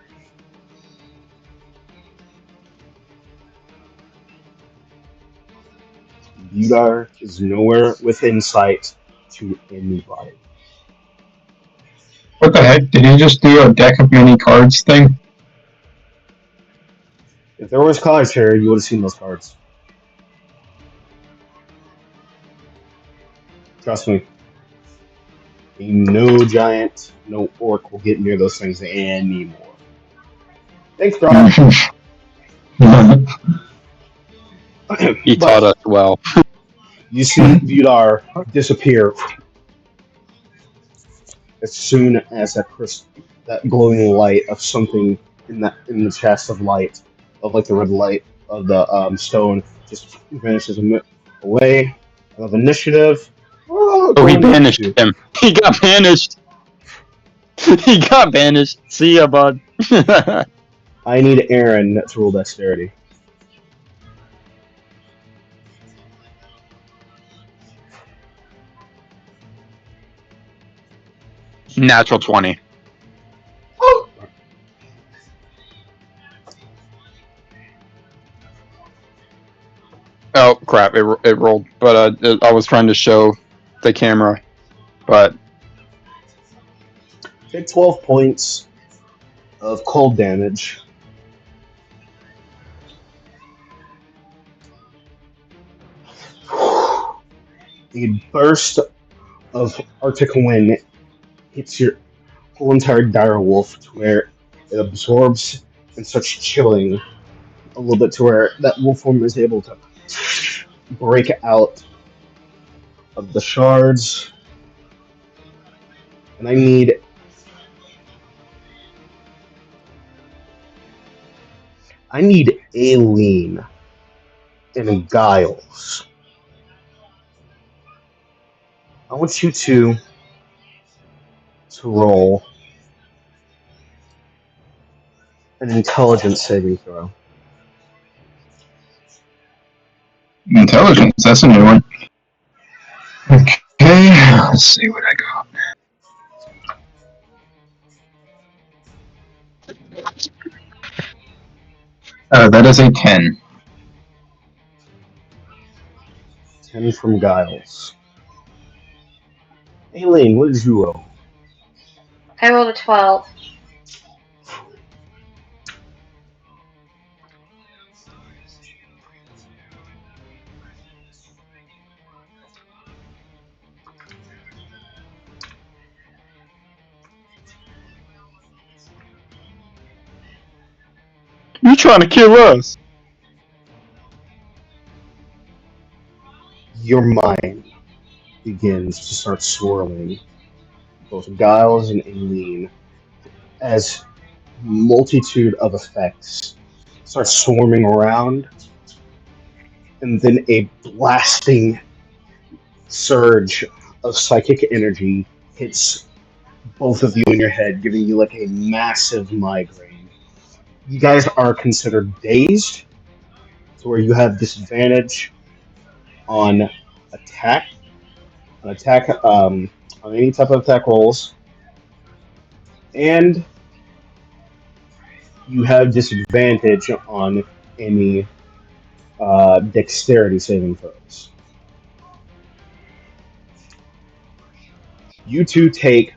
Budar is nowhere within sight to anybody. What the heck? Did he just do a deck of many cards thing? If there was cards here, you would have seen those cards. Trust me. No giant, no orc will get near those things anymore. Thanks, Brock. He taught But us well. you see Budar disappear as soon as that glowing light of something in the chest of light, of like the red light of the stone, just vanishes away. Of initiative. Oh, he Going down banished to him. He got banished. He got banished. See ya, bud. I need Aaron to roll dexterity. Natural 20. Oh crap! It rolled, but I was trying to show the camera, but Take 12 points of cold damage. A burst of Arctic wind hits your whole entire dire wolf to where it absorbs and starts chilling a little bit to where that wolf form is able to break out of the shards. And I need Aileen and Giles. I want you to roll an intelligence saving throw. Intelligence, that's a new one. Okay, let's see what I got. That is a 10. 10 from Giles. Aileen, what did you roll? I rolled a 12. you trying to kill us? Your mind begins to start swirling. Both Giles and Aileen as multitude of effects start swarming around, and then a blasting surge of psychic energy hits both of you in your head, giving you like a massive migraine. You guys are considered dazed, to where you have disadvantage on attack, on attack, on any type of attack rolls, and you have disadvantage on any dexterity saving throws. You two take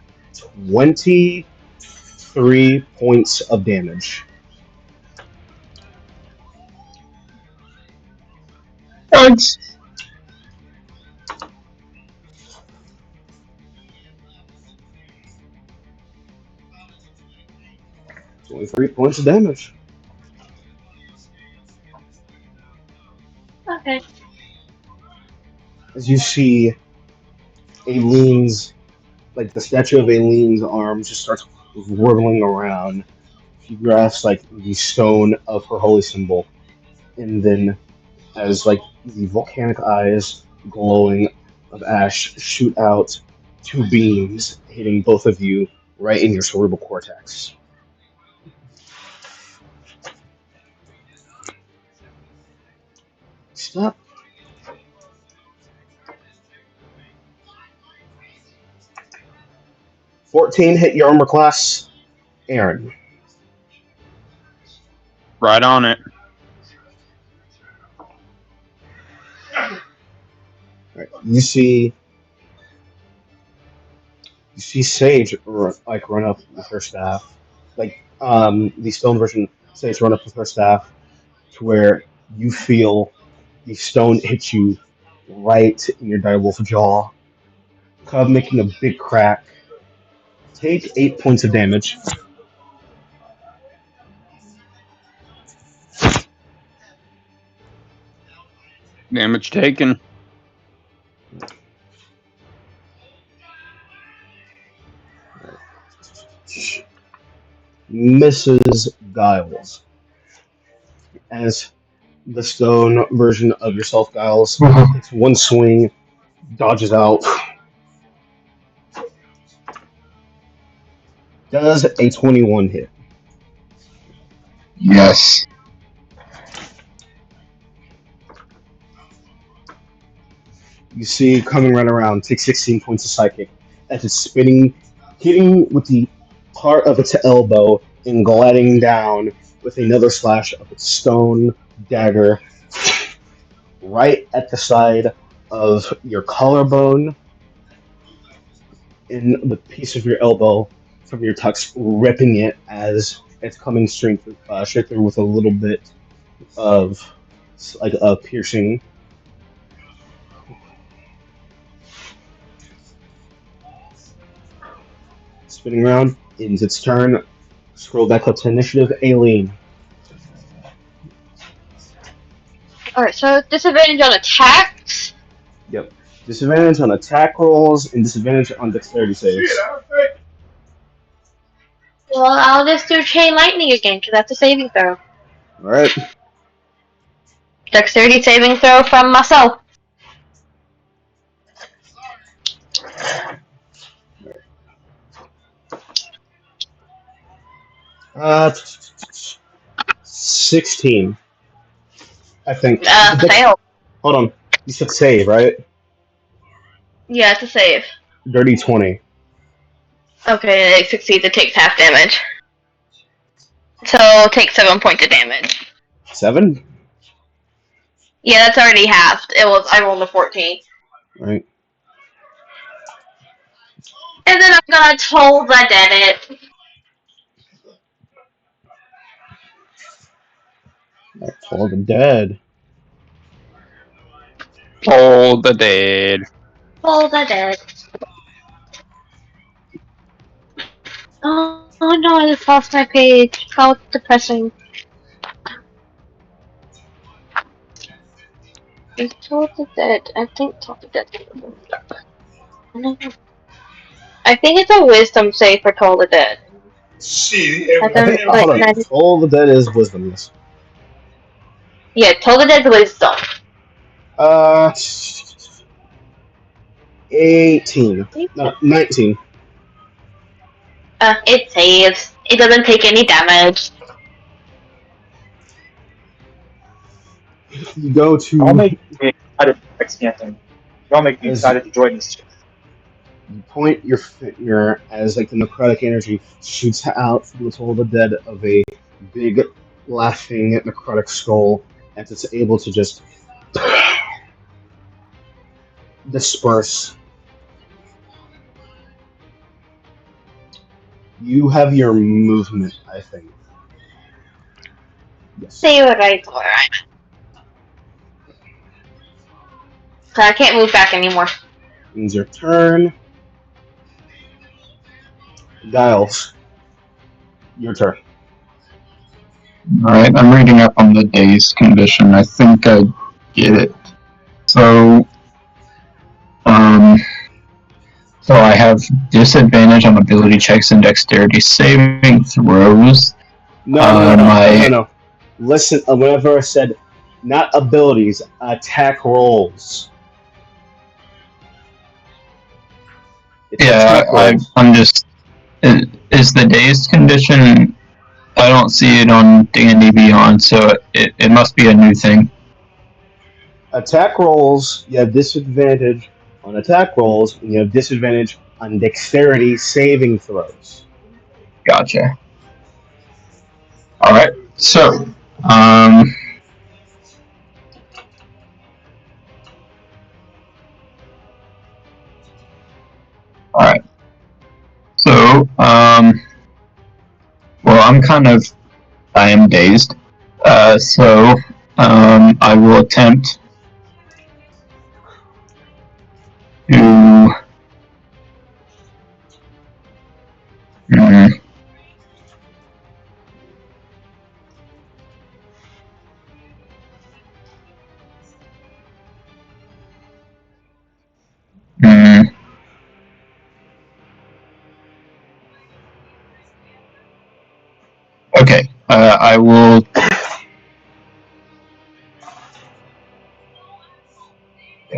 23 points of damage. Thanks. 23 points of damage. Okay. As you see Aileen's, like the statue of Aileen's arm just starts whirling around. She grasps like the stone of her holy symbol, and then as like the volcanic eyes glowing of ash shoot out two beams, hitting both of you right in your cerebral cortex. Stop. 14 hit your armor class, Aaron. Right on it. Right. You see Sage run up with her staff, like the stone version. Sage run up with her staff to where you feel the stone hit you right in your direwolf jaw, kind of making a big crack. Take 8 points of damage. Damage taken. Mrs. Giles, as the stone version of yourself, Giles, takes one swing, dodges out, does a 21 hit. Yes. You see coming right around, takes 16 points of psychic as it's spinning, hitting with the part of its elbow and gliding down with another slash of its stone dagger right at the side of your collarbone, in the piece of your elbow from your tux, ripping it as it's coming straight through with a little bit of like a piercing. Spinning around, ends its turn. Scroll back up to initiative, Aileen. Alright, so disadvantage on attacks. Yep. Disadvantage on attack rolls and disadvantage on dexterity saves. Well, I'll just do chain lightning again, because that's a saving throw. Alright. Dexterity saving throw from myself. Uh, 16. I think. Fail. Hold on. You said save, right? Yeah, it's a save. Dirty 20. Okay, it succeeds, it takes half damage. So, take 7 points of damage. 7? Yeah, that's already halved. I rolled a 14. Right. And then I'm gonna toll the dead it. Toll the dead. Toll the dead. Toll the dead. Oh no, I just lost my page. How depressing. Is Toll the Dead? I think Toll the Dead. I think it's a wisdom save for Toll the Dead. I think, hold on. Toll the Dead is wisdom, yes. Yeah, Toll the Dead's wisdom. 18. No, 19. It saves. It doesn't take any damage. You go Y'all to make me excited for next camping. Y'all make me as excited to join this. you point your finger as like the necrotic energy shoots out from the Toll of the Dead of a big laughing necrotic skull as it's able to just disperse. You have your movement, I think. Yes. Say you're right. So I can't move back anymore. Ends your turn. Giles, your turn. Alright, I'm reading up on the dazed condition. I think I get it. So, so I have disadvantage on ability checks and dexterity saving throws. No. Listen, whenever I said not abilities, attack rolls. It's attack rolls. I'm just. Is the dazed condition? I don't see it on D&D Beyond, so it must be a new thing. Attack rolls, you have disadvantage on attack rolls, and you have disadvantage on dexterity saving throws. Gotcha. Alright, so. Alright. So, well, I am dazed. So, I will attempt to. Mm, mm, okay, I will.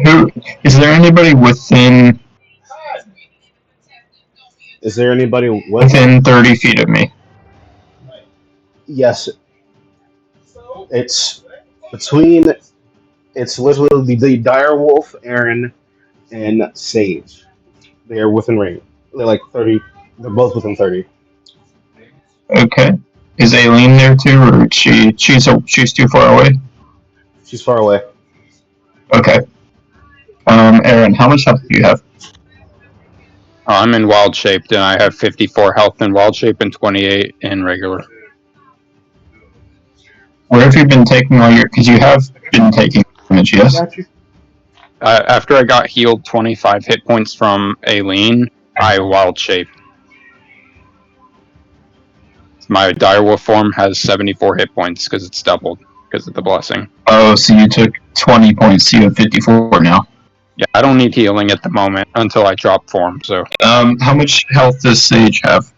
Who is there anybody within Is there anybody with? within 30 feet of me? Yes, it's between. It's literally the direwolf, Aaron, and Sage. They are within range. They're like 30. They're both within 30. Okay, is Aileen there too, or she's too far away? She's far away. Okay. Aaron, how much health do you have? I'm in wild shape, and I have 54 health in wild shape and 28 in regular. Where have you been taking all your? Because you have been taking damage, yes. Got you. After I got healed 25 hit points from Aileen, I wild shaped. My direwolf form has 74 hit points because it's doubled because of the blessing. Oh, so you took 20 points. So you have 54 now. Yeah, I don't need healing at the moment until I drop form. So, how much health does Sage have?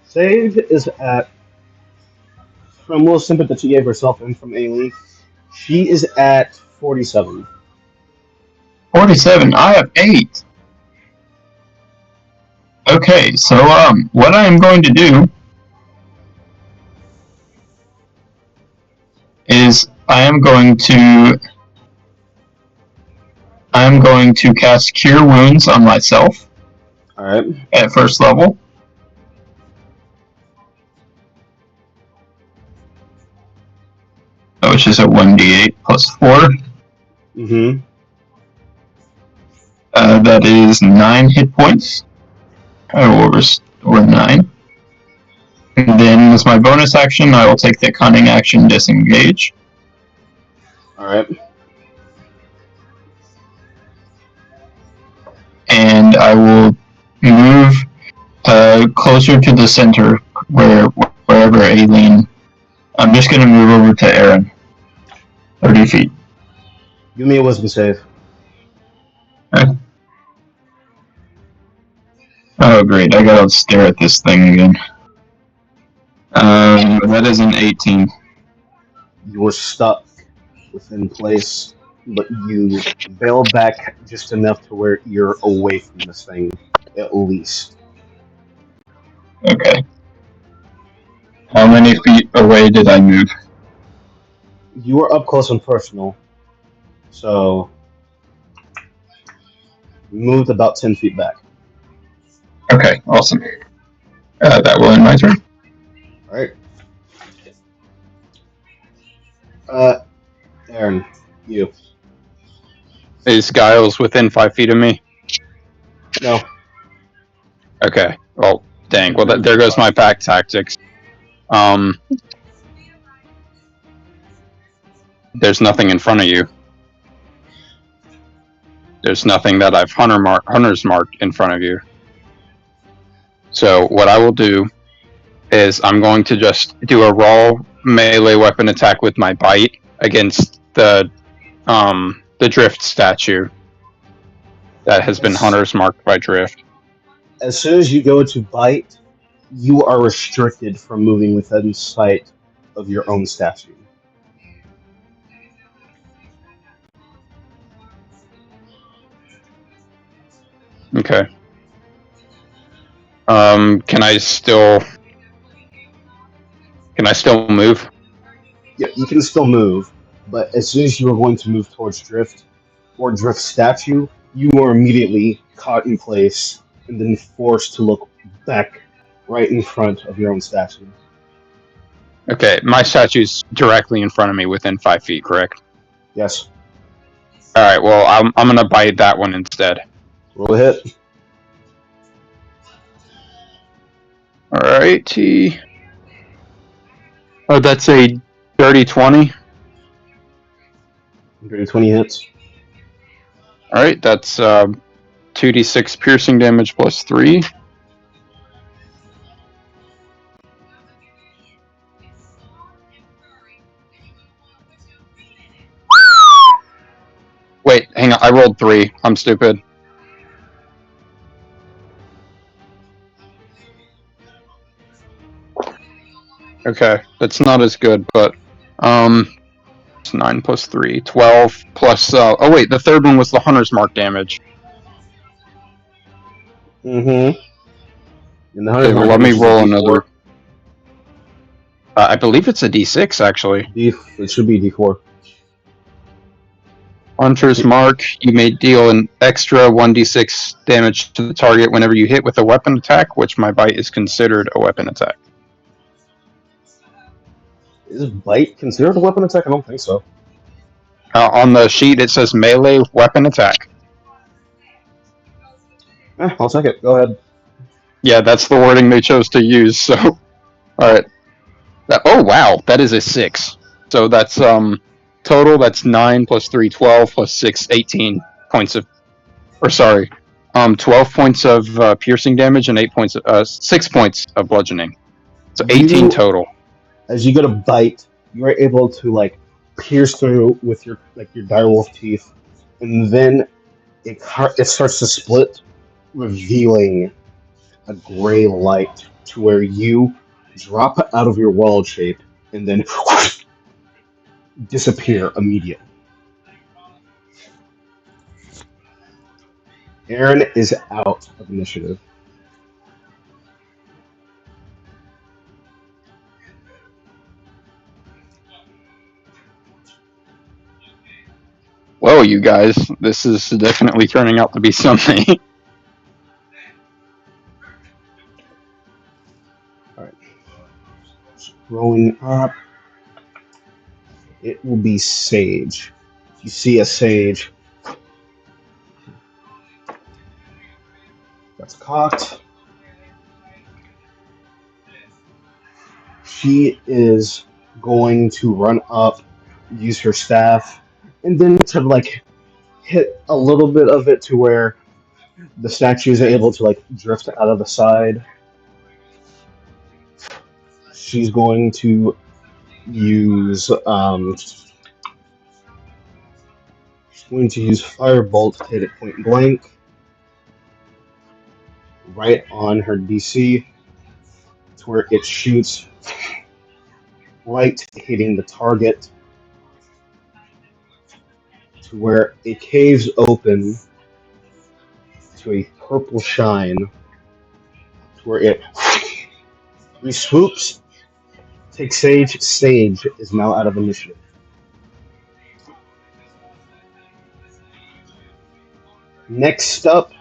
Sage is at. From Will Simpet that she gave herself and from Aileen, she is at 47. 47. I have 8. Okay, so what I am going to do is I am going to cast Cure Wounds on myself. All right. At first level. Which is a 1d8 plus 4. Mm-hmm. That is 9 hit points. I will restore 9. And then, as my bonus action, I will take the cunning action disengage. All right. And I will move closer to the center, wherever Aileen. I'm just going to move over to Aaron. 30 feet. Give me a wisdom save. Okay. Oh, great. I gotta stare at this thing again. That is an 18. You're stuck within place, but you bail back just enough to where you're away from this thing, at least. Okay. How many feet away did I move? You are up close and personal, so you moved about 10 feet back. Okay, awesome. That will end my turn. Alright. Aaron, you. Is Giles within 5 feet of me? No. Okay. Well, dang. Well, You're there goes my pack tactics. There's nothing in front of you. There's nothing that I've hunter's marked in front of you. So what I will do is I'm going to just do a raw melee weapon attack with my bite against the drift statue that has been hunter's marked by drift. As soon as you go to bite, you are restricted from moving within sight of your own statue. Okay. Can I still move? Yeah, you can still move, but as soon as you are going to move towards Drift or Drift statue, you are immediately caught in place and then forced to look back right in front of your own statue. Okay, my statue's directly in front of me within 5 feet, correct? Yes. All right. Well, I'm gonna bite that one instead. Roll a hit. All righty. Oh, that's a dirty 20. Dirty 20 hits. All right, that's 2d6 piercing damage plus 3. Wait, hang on. I rolled 3. I'm stupid. Okay, that's not as good, but it's 9 plus 3, 12 plus. Oh wait, the third one was the hunter's mark damage. Mm-hmm. And the Okay, hunter's well, mark let me damage is a roll D4. another. I believe it's a d6 actually. It should be D4. Hunter's mark. You may deal an extra 1d6 damage to the target whenever you hit with a weapon attack, which my bite is considered a weapon attack. Is bite considered a weapon attack? I don't think so. On the sheet, it says melee weapon attack. I'll take it. Go ahead. Yeah, that's the wording they chose to use. So, all right. Oh wow, that is a 6. So that's total. That's 9 plus 3, 12 plus 6, 18 points of. Or sorry, 12 points of piercing damage and 6 points of bludgeoning. So 18 You, total. as you go to bite, you are able to pierce through with your your direwolf teeth, and then it starts to split, revealing a gray light to where you drop out of your wall shape and then disappear immediately. Aaron is out of initiative. Whoa, you guys, this is definitely turning out to be something. All right, scrolling up, it will be Sage. You see a Sage that's cocked. She is going to run up, use her staff, and then to hit a little bit of it to where the statues are able to drift out of the side. She's going to use she's going to use Firebolt to hit it point blank. right on her DC, to where it shoots right, hitting the target, to where it caves open to a purple shine, to where it swoops, takes Sage. Sage is now out of initiative. Next up,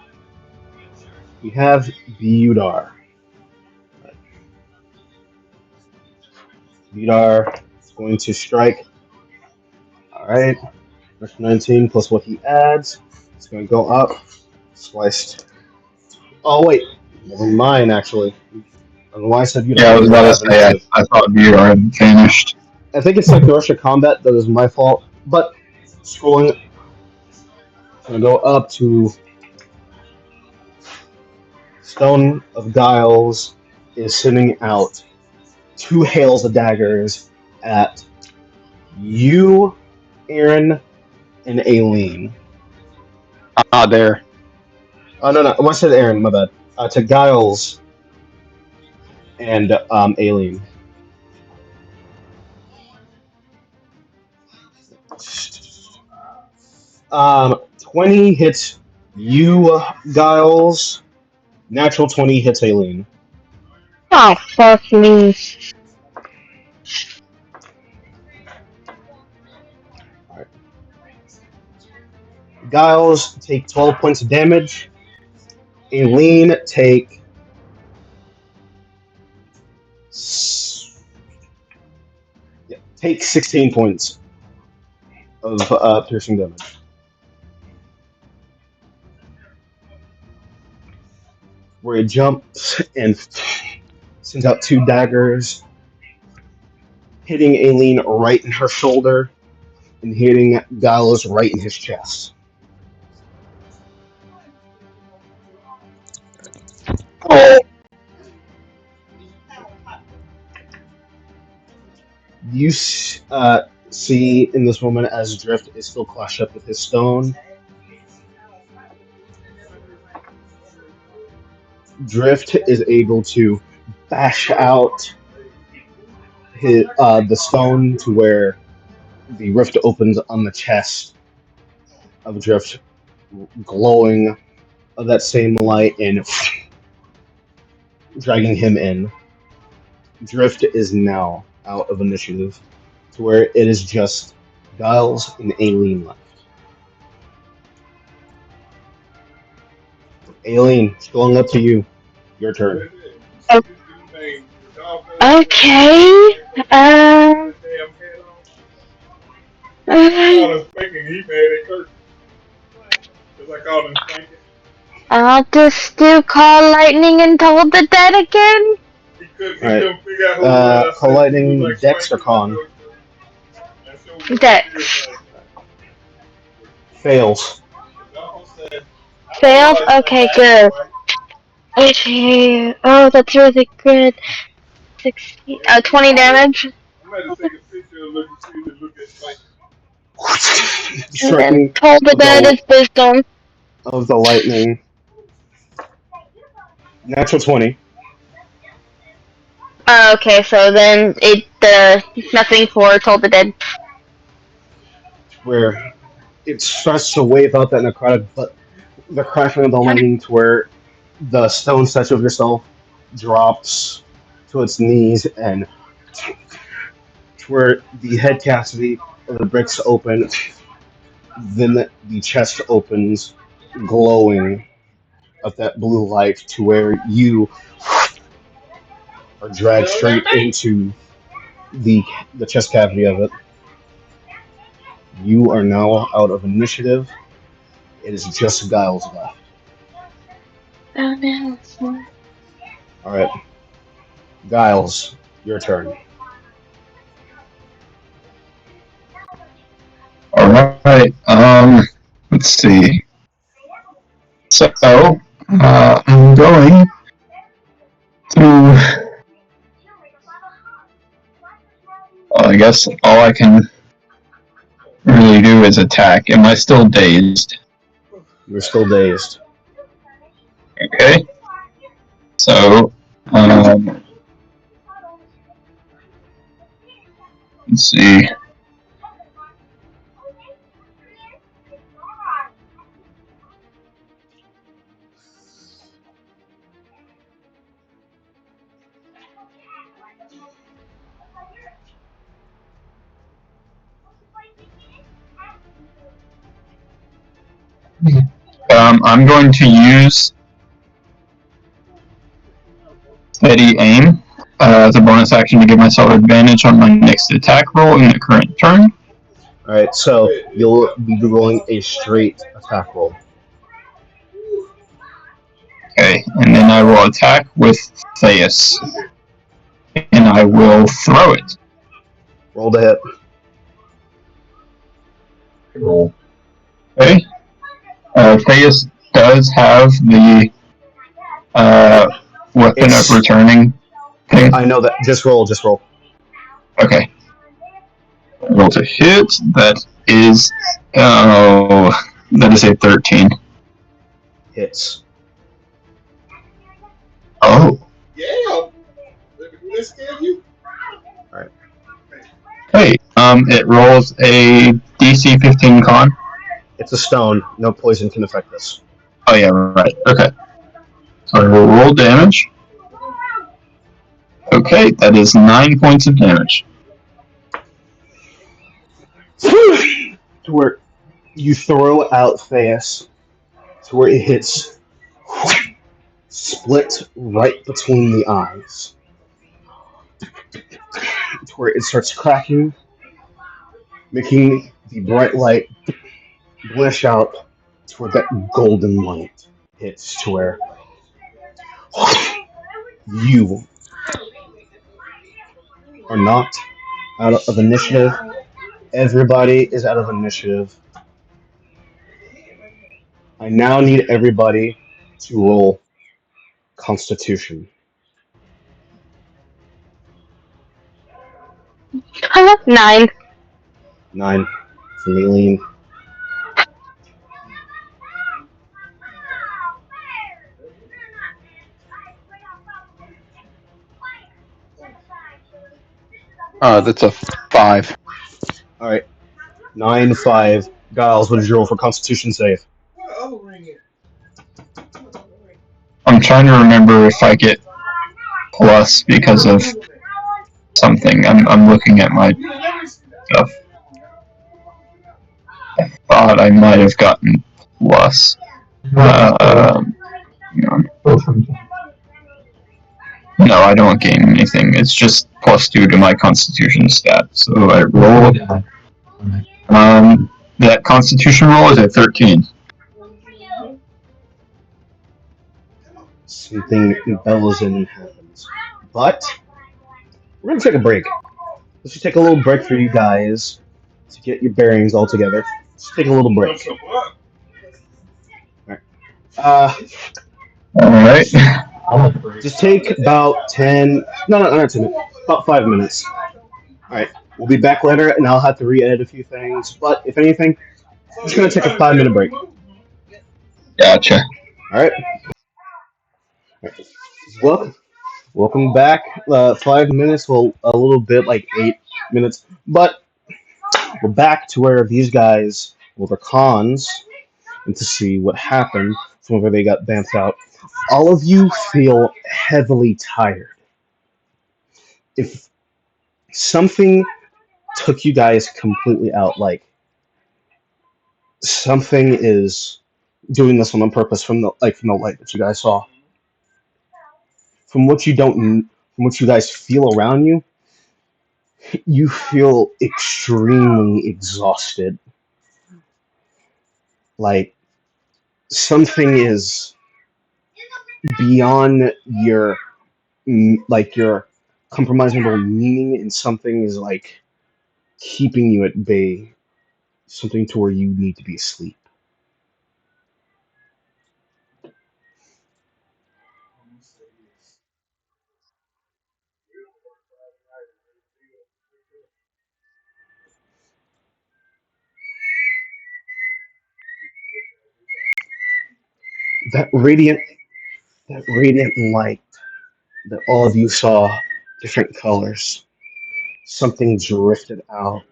we have Budar. Budar is going to strike. Alright. That's 19 plus what he adds. It's going to go up. Sliced. Oh, wait. Never mind, actually. I don't know why I said Budar. Yeah, I was Budar about to out of say, initiative. I thought VR had vanished. I think it's like the rush of combat. That is my fault. But scrolling, going to go up to Stone of Giles is sending out two hails of daggers at you, Aaron, and Aileen. There. Oh, no, no. I said Aaron, my bad. To Giles and Aileen. 20 hits you, Giles. Natural 20 hits Aileen. Oh, fuck me. Alright. Giles take 12 points of damage. Aileen take take 16 points of piercing damage. Where he jumps and sends out two daggers, hitting Aileen right in her shoulder and hitting Giles right in his chest. You see in this moment as Drift is still clashed up with his stone. Drift is able to bash out the stone to where the rift opens on the chest of Drift, glowing of that same light and dragging him in. Drift is now out of initiative to where it is just Giles and Aileen left. Aileen, it's going up to you. Your turn. Okay. I'll just do call lightning and told the dead again. Alright. Call lightning, Dex or Con? Dex. Fails. Failed? Okay, good. Okay. Oh, that's really good. 20 damage. And then Striking told the dead is wisdom. of the lightning. Natural 20. Okay, so then nothing for told the dead. Where it starts to wave out that necrotic, but the crashing of the lightning to where the stone statue of yourself drops to its knees and to where the head cavity of the bricks open, then the chest opens, glowing of that blue light to where you are dragged straight into the chest cavity of it. You are now out of initiative. It is just Giles left. Oh no. Alright. Giles, your turn. Alright, let's see. So, I'm going to, well, I guess all I can really do is attack. Am I still dazed? You're still dazed. Okay. So, let's see. I'm going to use steady aim as a bonus action to give myself advantage on my next attack roll in the current turn. Alright, so you'll be rolling a straight attack roll. Okay, and then I will attack with Theus. And I will throw it. Roll to hit. Okay. Theus does have the weapon of returning thing. I know that. Just roll, just roll. Okay. Roll to hit. That is a 13. Hits. Oh. Alright. Hey. It rolls a DC 15 con. It's a stone. No poison can affect this. Oh yeah, right. Okay. So I will roll damage. Okay, that is 9 points of damage. To where you throw out Theus, to where it hits, split right between the eyes, to where it starts cracking, making the bright light blish out to where that golden light hits, to where you are knocked out of initiative. Everybody is out of initiative. I now need everybody to roll Constitution. 9. 9 for Maylene. That's a 5. Alright. 9, 5. Giles, what did you roll for Constitution save? I'm trying to remember if I get plus because of something. I'm looking at my stuff. Thought I might have gotten plus. Hang on. No, I don't gain anything. It's just +2 to my Constitution stat. So I rolled. That Constitution roll is a 13. Something bellows in and happens. But we're gonna take a break. Let's just take a little break for you guys to get your bearings all together. Let's take a little break. Alright. Alright. Just take about 10. No, not 10 minutes. About 5 minutes. Alright. We'll be back later and I'll have to re edit a few things. But if anything, I'm just gonna take a 5-minute break. Gotcha. Alright. Welcome back. 5 minutes, well, a little bit like 8 minutes. But we're back to where these guys were the cons and to see what happened from where they got bamfed out. All of you feel heavily tired. If something took you guys completely out, like something is doing this on purpose from the light that you guys saw, from what you don't, from what you guys feel around you, you feel extremely exhausted. Like something is beyond your your compromisable meaning, and something is like keeping you at bay. Something to where you need to be asleep. That radiant, that radiant light that all of you saw different colors. Something drifted out,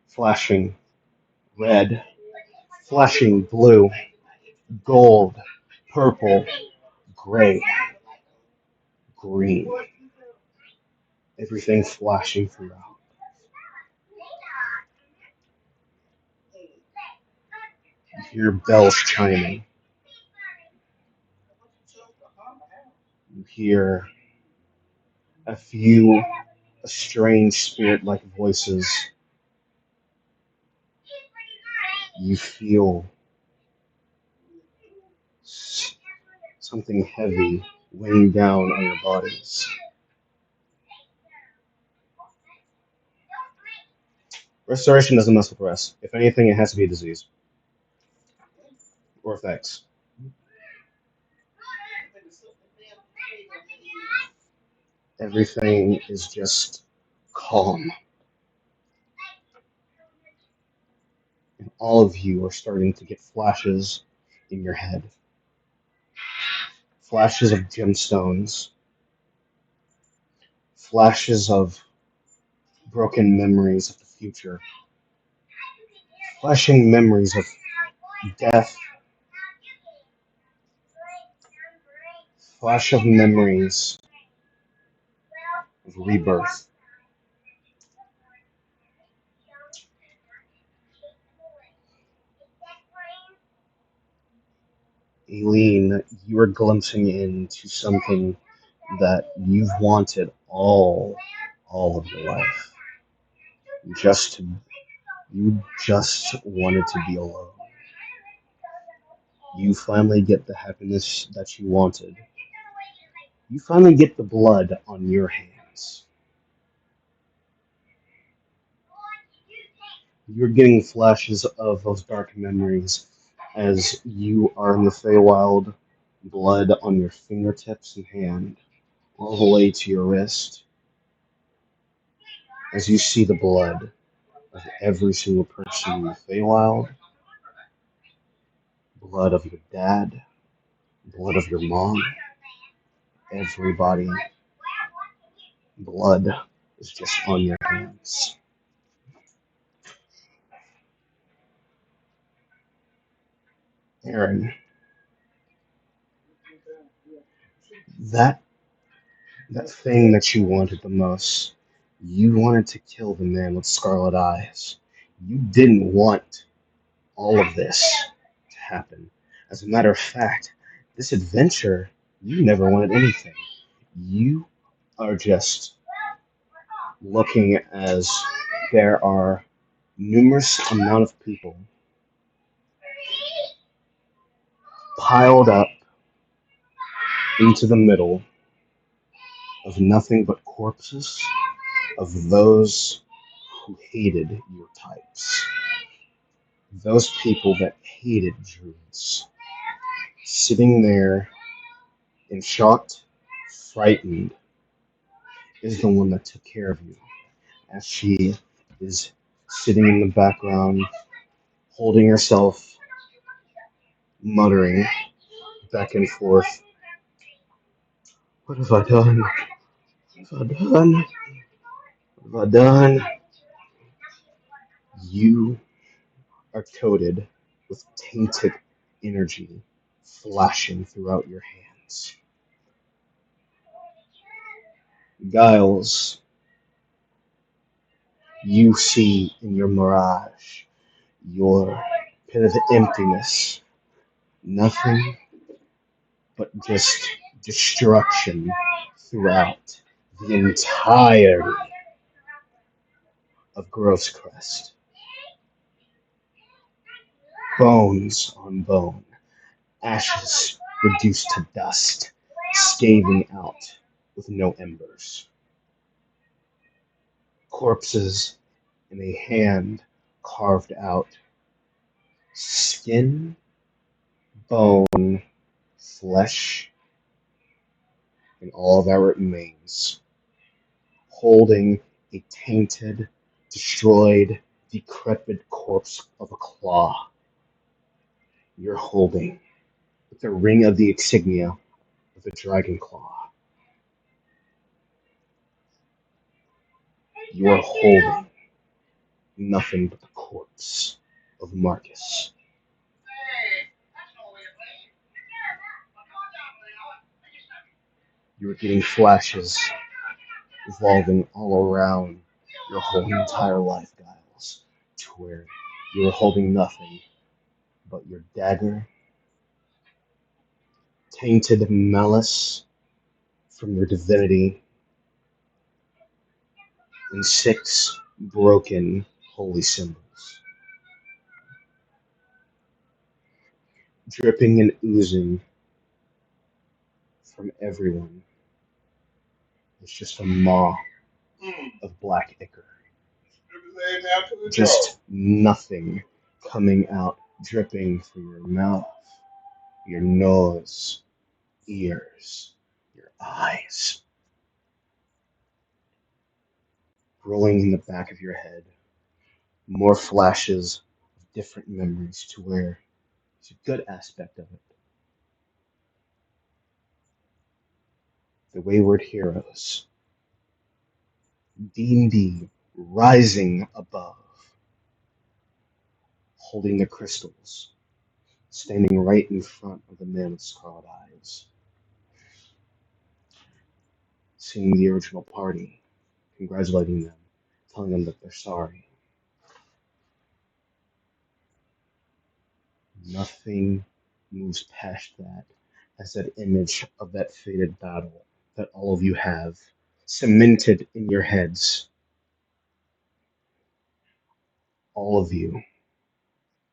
flashing red, flashing blue, gold, purple, gray, green. Everything flashing throughout. You hear bells chiming. You hear a few strange spirit-like voices. You feel something heavy weighing down on your bodies. Restoration doesn't mess with rest. If anything, it has to be a disease or effects. Everything is just calm. And all of you are starting to get flashes in your head. Flashes of gemstones. Flashes of broken memories of the future. Flashing memories of death. Flash of memories of rebirth. Eileen, you are glimpsing into something that you've wanted all of your life. Just to, you just wanted to be alone. You finally get the happiness that you wanted. You finally get the blood on your hands. You're getting flashes of those dark memories as you are in the Feywild, blood on your fingertips and hand, all the way to your wrist. As you see the blood of every single person in the Feywild, blood of your dad, blood of your mom, everybody, blood is just on your hands. Aaron, that that thing that you wanted the most, you wanted to kill the man with scarlet eyes. You didn't want all of this to happen. As a matter of fact, this adventure, you never wanted anything. You are just looking as there are numerous amount of people piled up into the middle of nothing but corpses of those who hated your types. Those people that hated druids. Sitting there in shocked, frightened, is the one that took care of you. As she is sitting in the background, holding herself, muttering back and forth. What have I done? What have I done? What have I done? You are coated with tainted energy flashing throughout your hands. Giles, you see in your mirage, your pit of emptiness, nothing but just destruction throughout the entirety of Gross Crest. Bones on bone, ashes reduced to dust, scaving out with no embers. Corpses in a hand carved out, skin, bone, flesh, and all that remains, holding a tainted, destroyed, decrepit corpse of a claw. You're holding with the ring of the insignia of with a dragon claw. You are holding nothing but the corpse of Marcus. You are getting flashes evolving all around your whole entire life, Giles, to where you are holding nothing but your dagger, tainted malice from your divinity, and 6 broken holy symbols. Dripping and oozing from everyone is just a maw of black ichor. Just nothing coming out, dripping from your mouth, your nose, ears, your eyes, rolling in the back of your head. More flashes of different memories to where it's a good aspect of it. The wayward heroes, D&D rising above, holding the crystals, standing right in front of the man with scarlet eyes, seeing the original party, congratulating them, telling them that they're sorry. Nothing moves past that as that image of that fated battle that all of you have cemented in your heads. All of you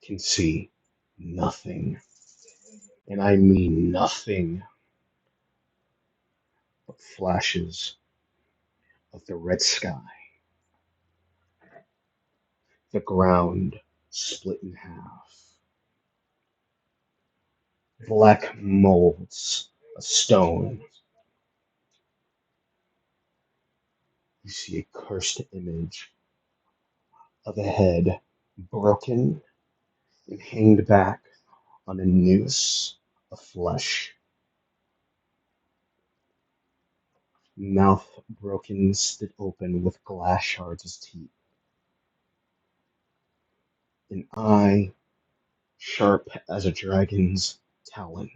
can see nothing, and I mean nothing, but flashes of the red sky, the ground split in half, black molds of stone. You see a cursed image of a head broken and hanged back on a noose of flesh, mouth broken, split open with glass shards as teeth, an eye sharp as a dragon's talon.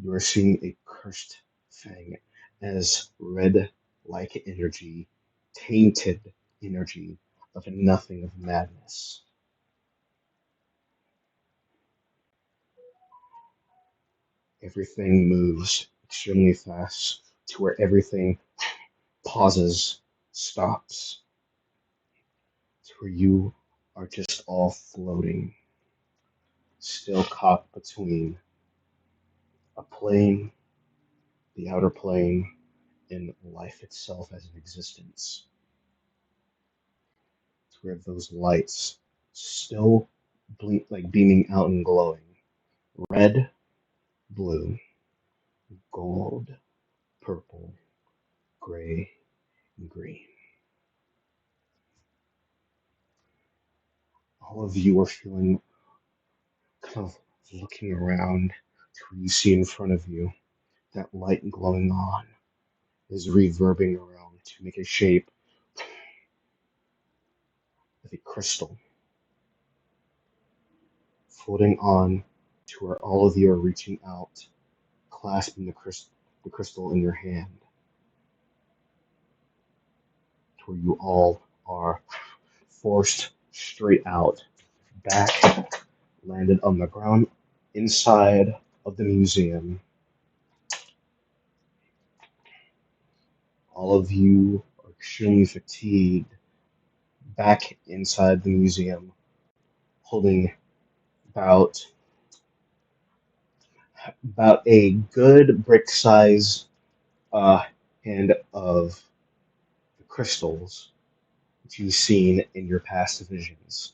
You are seeing a cursed fang as red like energy, tainted energy of nothing of madness. Everything moves extremely fast to where everything pauses, stops, to where you are just all floating, still caught between a plane, the outer plane, and life itself as an existence. To where those lights still blink, like beaming out and glowing. Red, blue, gold, purple, gray, and green. All of you are feeling kind of looking around to where you see in front of you that light glowing on is reverbing around to make a shape of a crystal floating on to where all of you are reaching out, clasping the crystal in your hand, to where you all are forced straight out, back, landed on the ground inside of the museum. All of you are extremely fatigued, back inside the museum, holding about a good brick size hand of the crystals that you've seen in your past visions.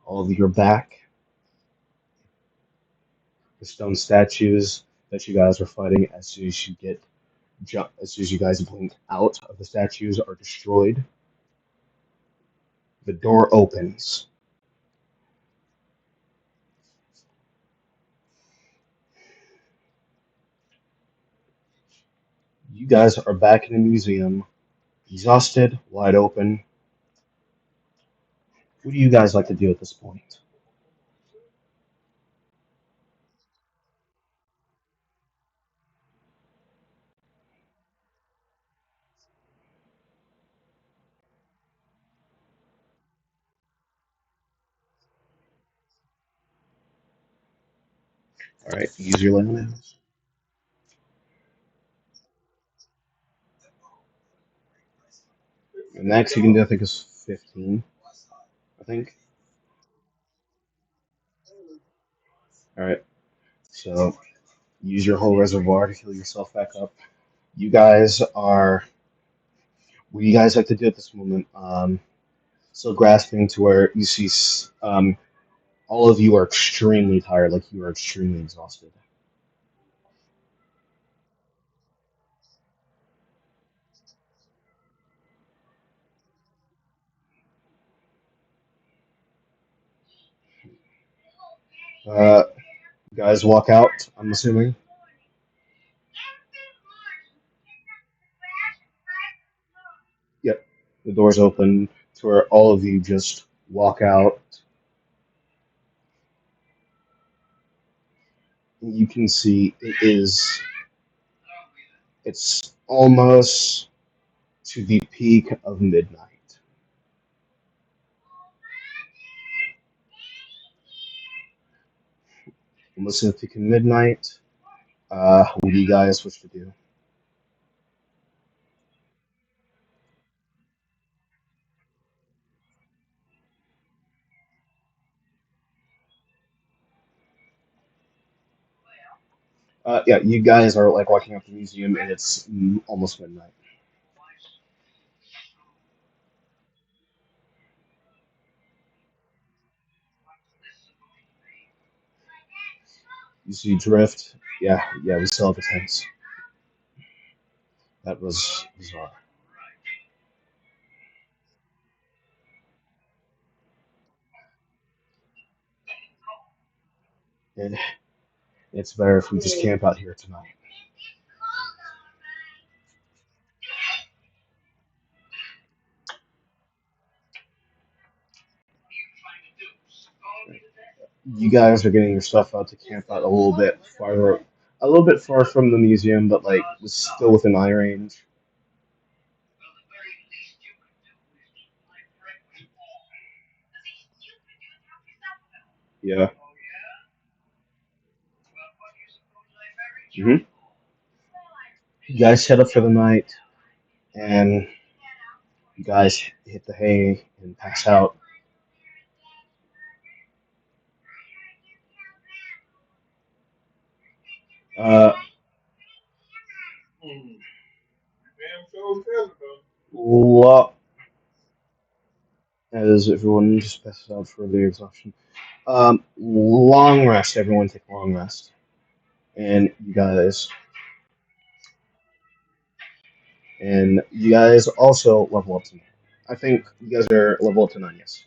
All of your back, the stone statues that you guys are fighting, as soon as you guys blink out of the statues, are destroyed. The door opens, You guys are back in the museum, exhausted, wide open. What do you guys like to do at this point? All right, use your limit. The max you can do, I think, is 15. I think. All right, so use your whole reservoir to heal yourself back up. You guys are. What do you guys like to do at this moment? Still grasping to where you see all of you are extremely tired, like you are extremely exhausted. Uh, guys walk out, I'm assuming. Yep, the door's open to where all of you just walk out. You can see it's almost to the peak of midnight. Almost to the peak of midnight. What do you guys wish to do? Yeah, you guys are like walking up the museum, and it's almost midnight. You see Drift. Yeah, yeah, we still have the tents. That was bizarre. And it's better if we just camp out here tonight. You guys are getting your stuff out to camp out a little bit far from the museum, but like was still within eye range. Yeah. Hmm. You guys set up for the night, and you guys hit the hay and pass out. Uh, lo- as everyone just passes out for the exhaustion. Long rest. Everyone take a long rest, and you guys also level up to 9. I think you guys are level up to 9. Yes,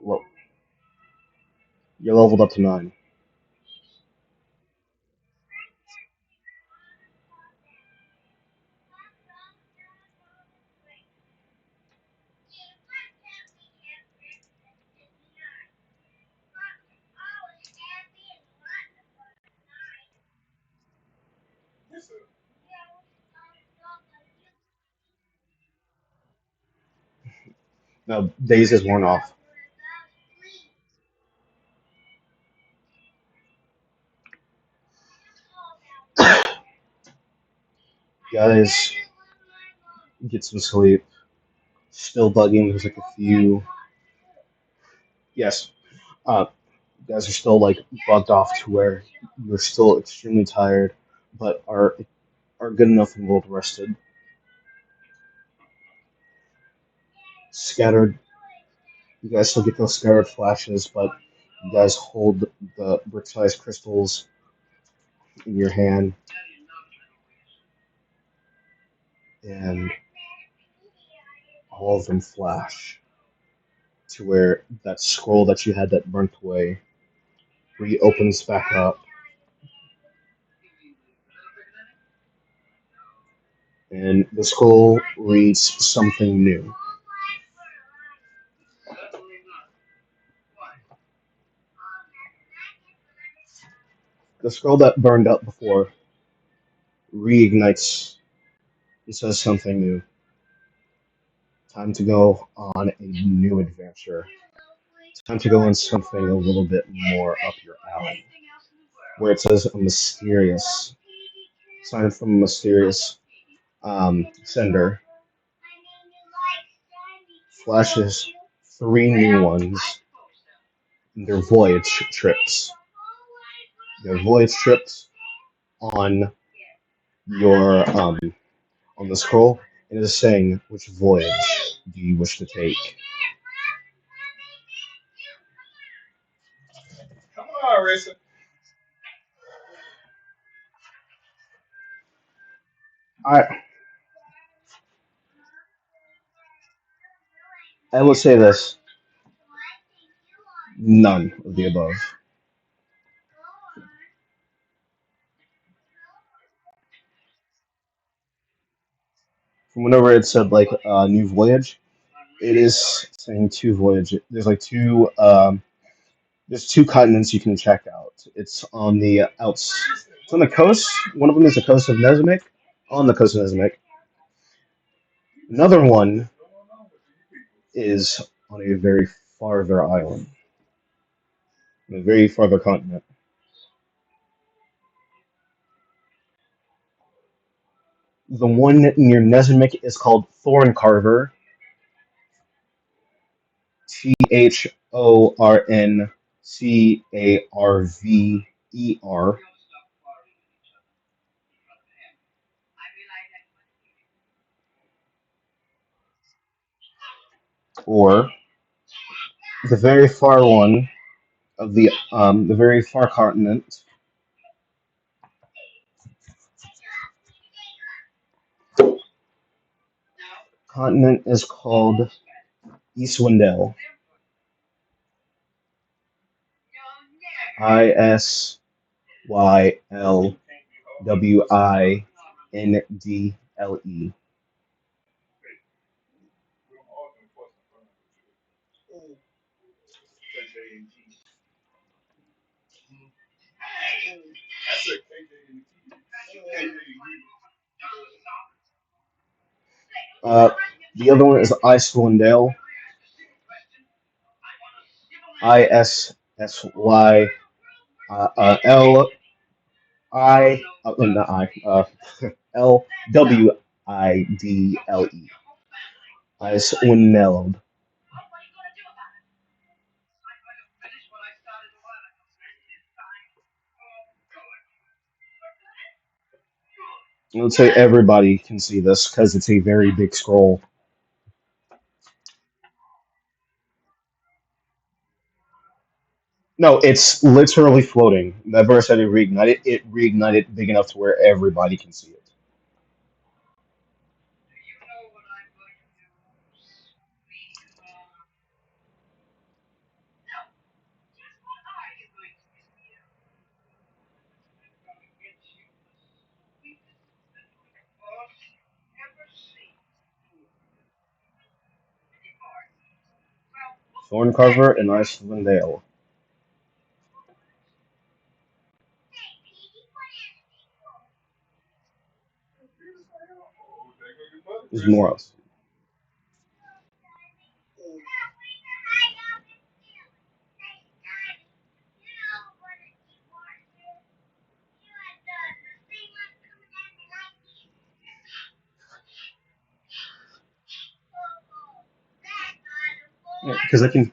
well, you're leveled up to 9. Now, days is worn off. Guys, get some sleep. Still bugging. There's like a few. Yes. Uh, you guys are still like bugged off to where you're still extremely tired, but are good enough and well rested. Scattered. You guys still get those scattered flashes, but you guys hold the brick-sized crystals in your hand, and all of them flash to where that scroll that you had that burnt away reopens back up, and the scroll reads something new. The scroll that burned up before reignites and says something new. Time to go on a new adventure. Time to go on something a little bit more up your alley. Where it says a mysterious sign from a mysterious sender flashes three new ones in their voyage trips. Their voyage trips on your on the scroll, and it is saying which voyage do you wish to take. I I will say this: none of the above. From whenever it said like new voyage, it is saying two voyage. There's like two there's two continents you can check out. It's on the outs. It's on the coast. One of them is the coast of Nezamic, on the coast of Nezamic. Another one is on a very farther island, a very farther continent. The one near Nezamic is called Thorn Carver, Thorncarver, or the very far one of the very far continent. Continent is called Iswindale. Islwindle. Uh, the other one is Icelandale. ISSYLI not I Lwidle. Icelandale. I would say everybody can see this because it's a very big scroll. No, it's literally floating. That verse said it reignited. It reignited big enough to where everybody can see it. Thorncarver and Icewind Dale. There's more else. Because I can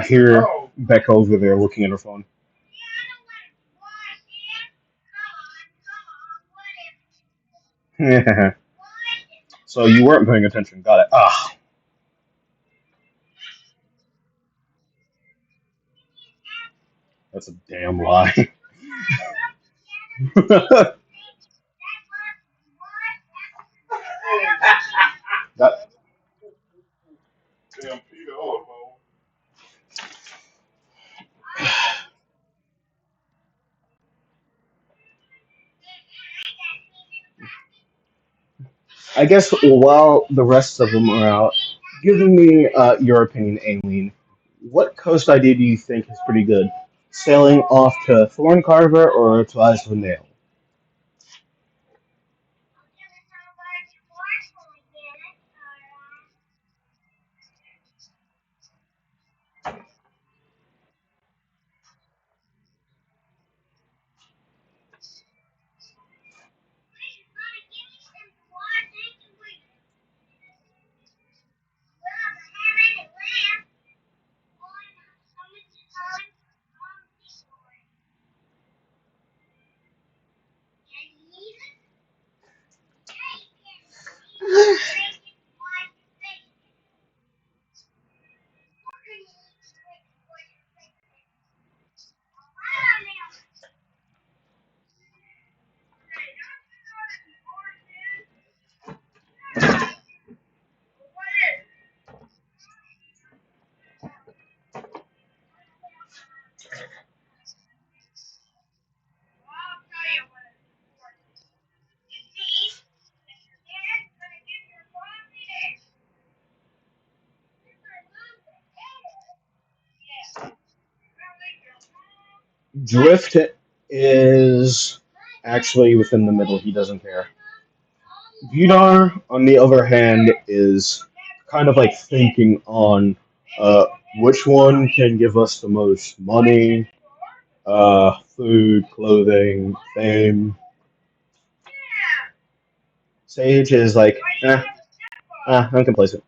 hear Becca over there looking at her phone. So you weren't paying attention. Got it. Ah, that's a damn lie. that I guess while the rest of them are out, giving me your opinion, Aileen. What coast idea do you think is pretty good? Sailing off to Thorncarver or to Isle of Nail? Drift is actually within the middle. He doesn't care. Vidar, on the other hand, is kind of like thinking on uh, which one can give us the most money, food, clothing, fame. Sage is like, I'm complacent.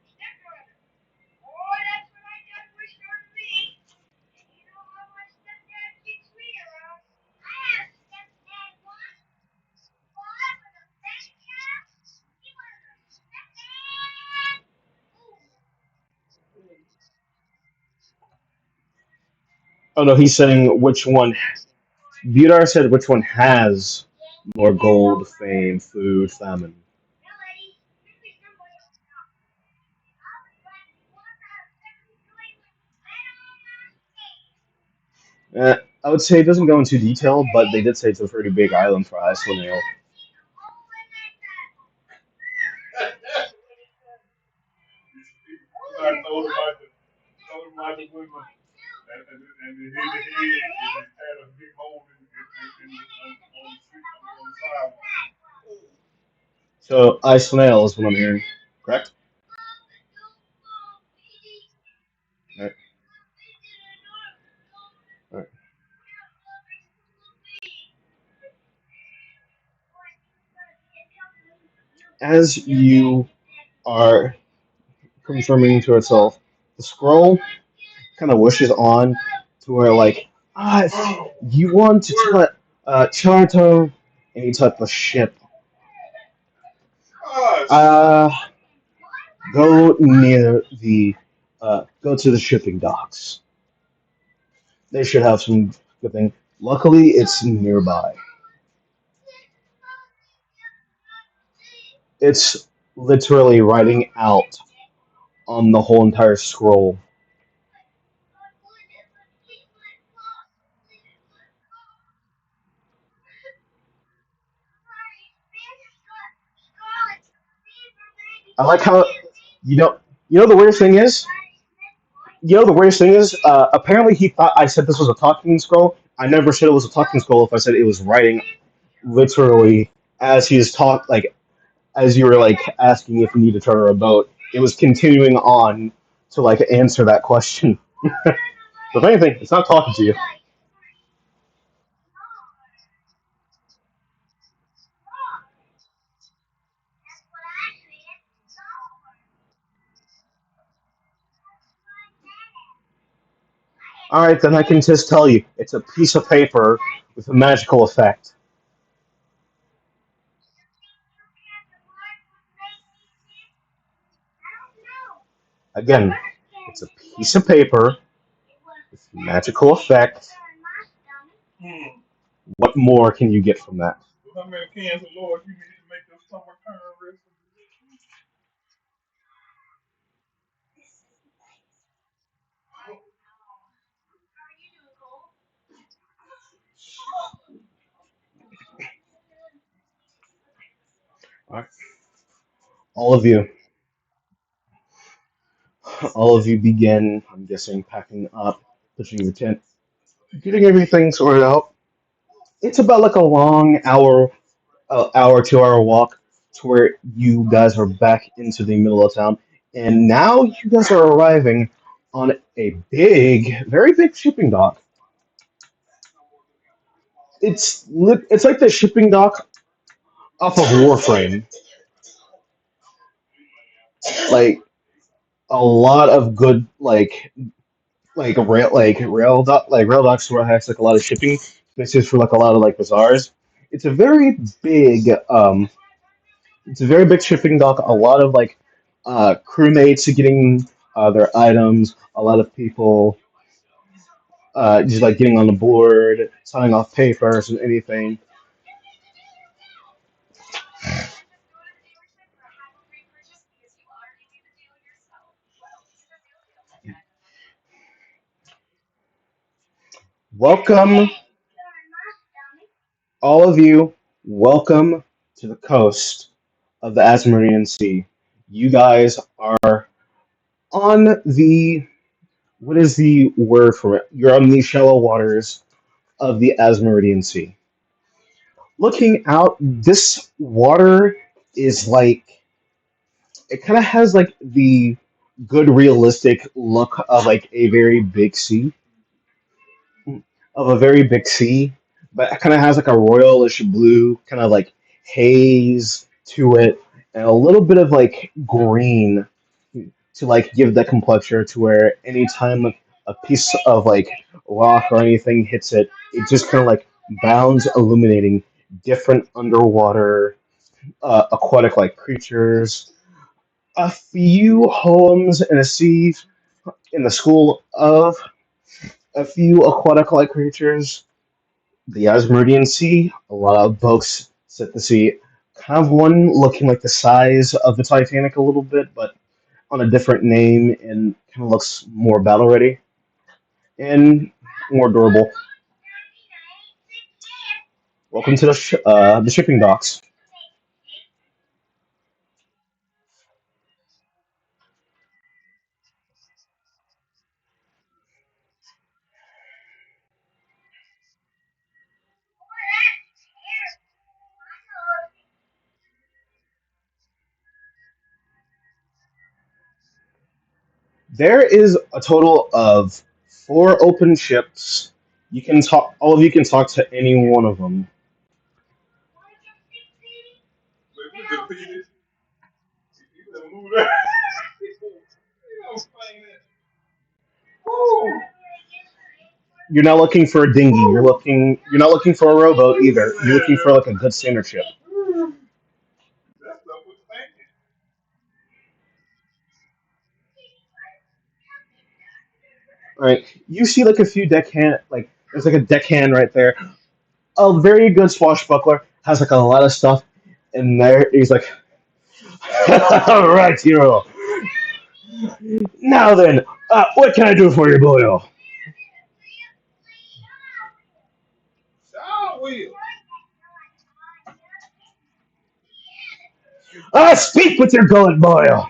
Oh no, he's saying which one. Vidar said which one has more gold, fame, food, famine. I would say it doesn't go into detail, but they did say it's a pretty big island for Iceland. So Iceland is what I'm hearing, correct? Right. Right. As you are confirming to itself, the scroll kind of wishes on to where like, if you want to charter any type of ship, uh, go near the go to the shipping docks. They should have some good thing. Luckily, it's nearby. It's literally writing out on the whole entire scroll. I like how you know you know the weirdest thing is apparently he thought I said this was a talking scroll. I never said it was a talking scroll if I said it was writing literally as he's as you were like asking if we need to charter a boat. It was continuing on to like answer that question. So if anything, it's not talking to you. Alright, then I can just tell you, it's a piece of paper with a magical effect. Again, it's a piece of paper with magical effect. What more can you get from that? Alright. All of you, all of you begin. I'm guessing packing up, pushing your tent, getting everything sorted out. It's about like a long hour, 2 hour walk to where you guys are back into the middle of town, and now you guys are arriving on a very big shipping dock. It's like the shipping dock off of Warframe. Like a lot of good rail docks where it has like a lot of shipping spaces for like a lot of like bazaars. It's a very big it's a very big shipping dock. A lot of like crewmates getting their items. A lot of people just like getting on the board, signing off papers and anything. Welcome, all of you. Welcome to the coast of the Asmerian Sea. You guys are on the what is the word for it? You're on the shallow waters of the Asmeridian Sea. Looking out, this water is like it kind of has like the good realistic look of like a very big sea, but it kind of has like a royalish blue kind of like haze to it, and a little bit of like green to like give that complexion to where anytime a piece of like rock or anything hits it, it just kind of like bounds, illuminating different underwater aquatic like creatures. A few homes in a sea in the school of a few aquatic like creatures. The Asmeridian Sea, a lot of boats set the sea. Kind of one looking like the size of the Titanic a little bit, but on a different name and kind of looks more battle ready and more durable. Welcome to the shipping docks. There is a total of four open ships. You can talk. All of you can talk to any one of them. You're not looking for a dinghy. You're not looking for a rowboat either. You're looking for like a good standard ship. All right. You see like a few deckhand. Like there's like a deckhand right there. A very good swashbuckler has like a lot of stuff in there. He's like, all right, hero. Now then, what can I do for you, boyo? Speak with your gullet, boyo.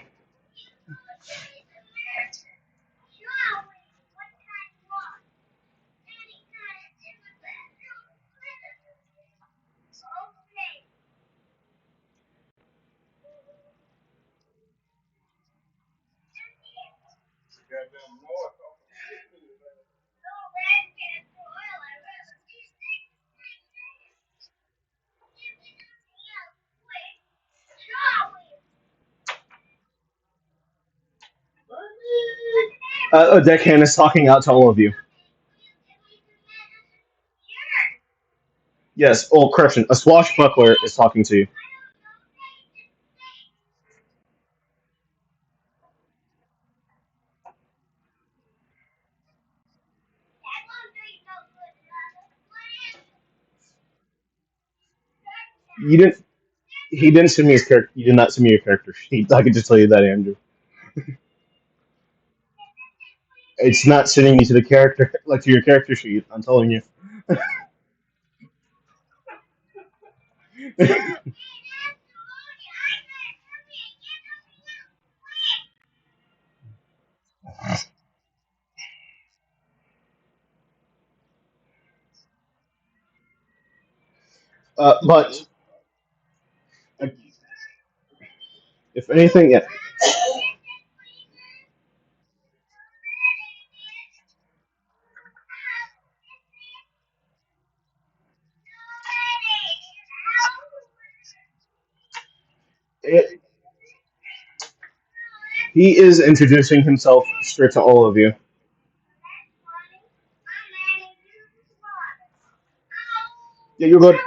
A deckhand is talking out to all of you. Yes, oh, correction. A swashbuckler is talking to you. You didn't. He didn't send me his character. You did not send me your character sheet. I can just tell you that, Andrew. It's not sending me to the character, like to your character sheet. I'm telling you. But uh, if anything, yeah, it, he is introducing himself straight to all of you. Yeah, you're good.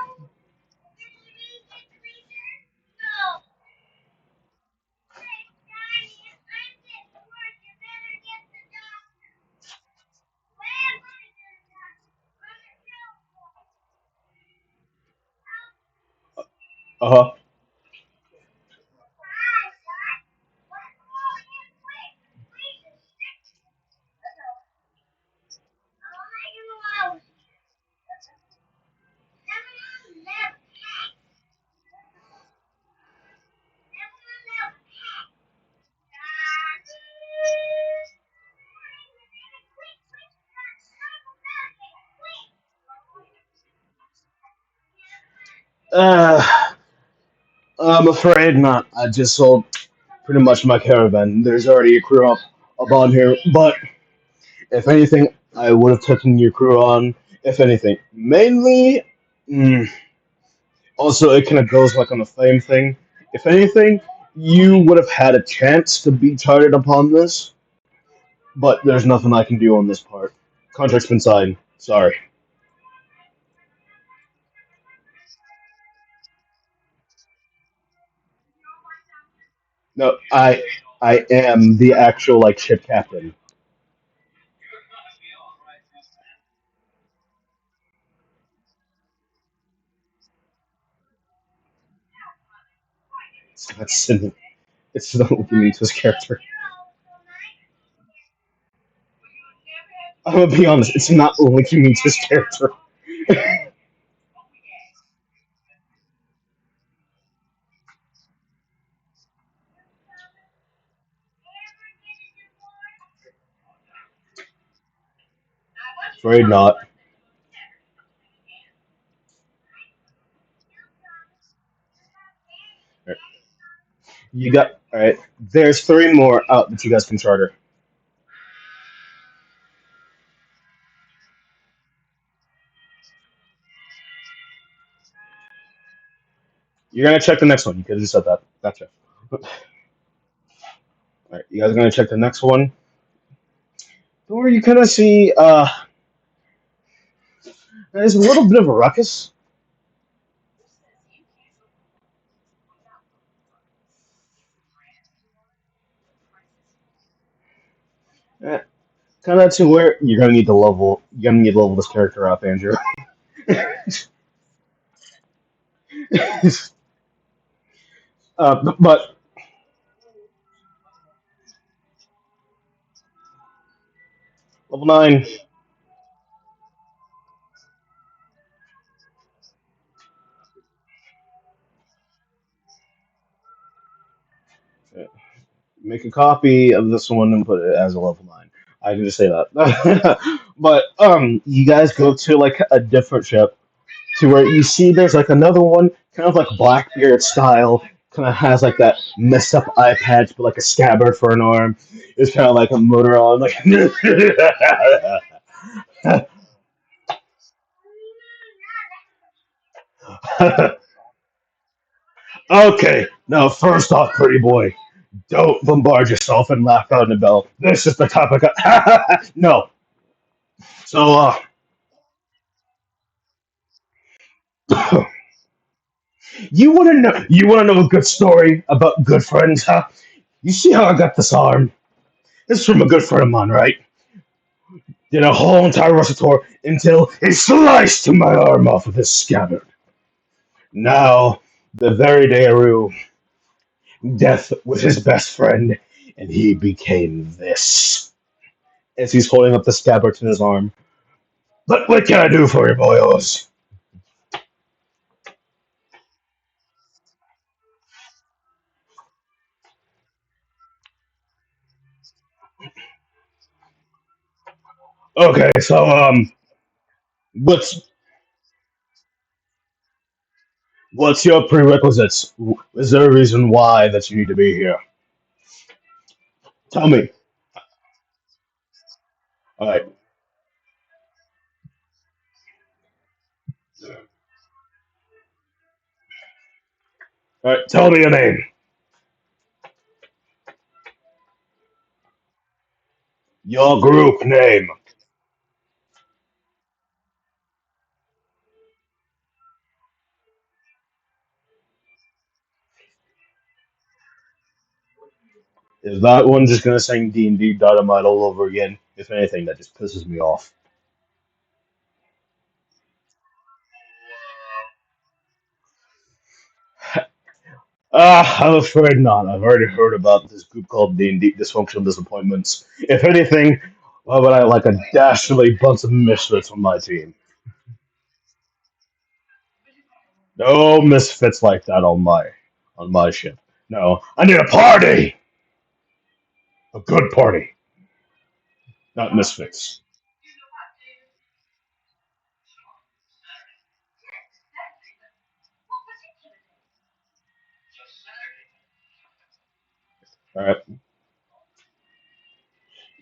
Uh huh. Uh, I'm afraid not. I just sold pretty much my caravan. There's already a crew up on here, but if anything, I would have taken your crew on. If anything, mainly. Mm, Also, it kind of goes like on the flame thing. If anything, you would have had a chance to be charted upon this, but there's nothing I can do on this part. Contract's been signed. Sorry. No, I am the actual like ship captain. That's it's not looking into his character. I'm gonna be honest. It's not linking into his character. Afraid not. Alright. You got all right. There's three more out that you guys can charter. You're gonna check the next one. You could have just said that. Gotcha. All right, you guys are gonna check the next one. Or you kind of see there's a little bit of a ruckus. Kind of to where you're gonna need to level this character up, Andrew. But level 9, make a copy of this one and put it as a level 9. I can just say that. But you guys go to like a different ship to where you see there's like another one, kind of like Blackbeard style, kind of has like that messed up eye patch, but like a scabbard for an arm. It's kind of like a motor on, like. Okay, now first off, pretty boy, don't bombard yourself and laugh out in the bell. This is the topic. No. So, you wanna know a good story about good friends, huh? You see how I got this arm? This is from a good friend of mine, right? Did a whole entire recitor until he sliced my arm off with his scabbard. Now, the very day Aru, death was his best friend, and he became this. As he's holding up the scabbard to his arm. But what can I do for you, boyos? Okay, so what's What's your prerequisites? Is there a reason why that you need to be here? Tell me. All right. All right. Tell me your name. Your group name. Is that one just gonna sing D&D Dynamite all over again? If anything, that just pisses me off. I'm afraid not. I've already heard about this group called D&D Dysfunctional Disappointments. If anything, why would I like a dastardly bunch of misfits on my team? No misfits like that on my ship. No, I need a party, a good party, not misfits. All right,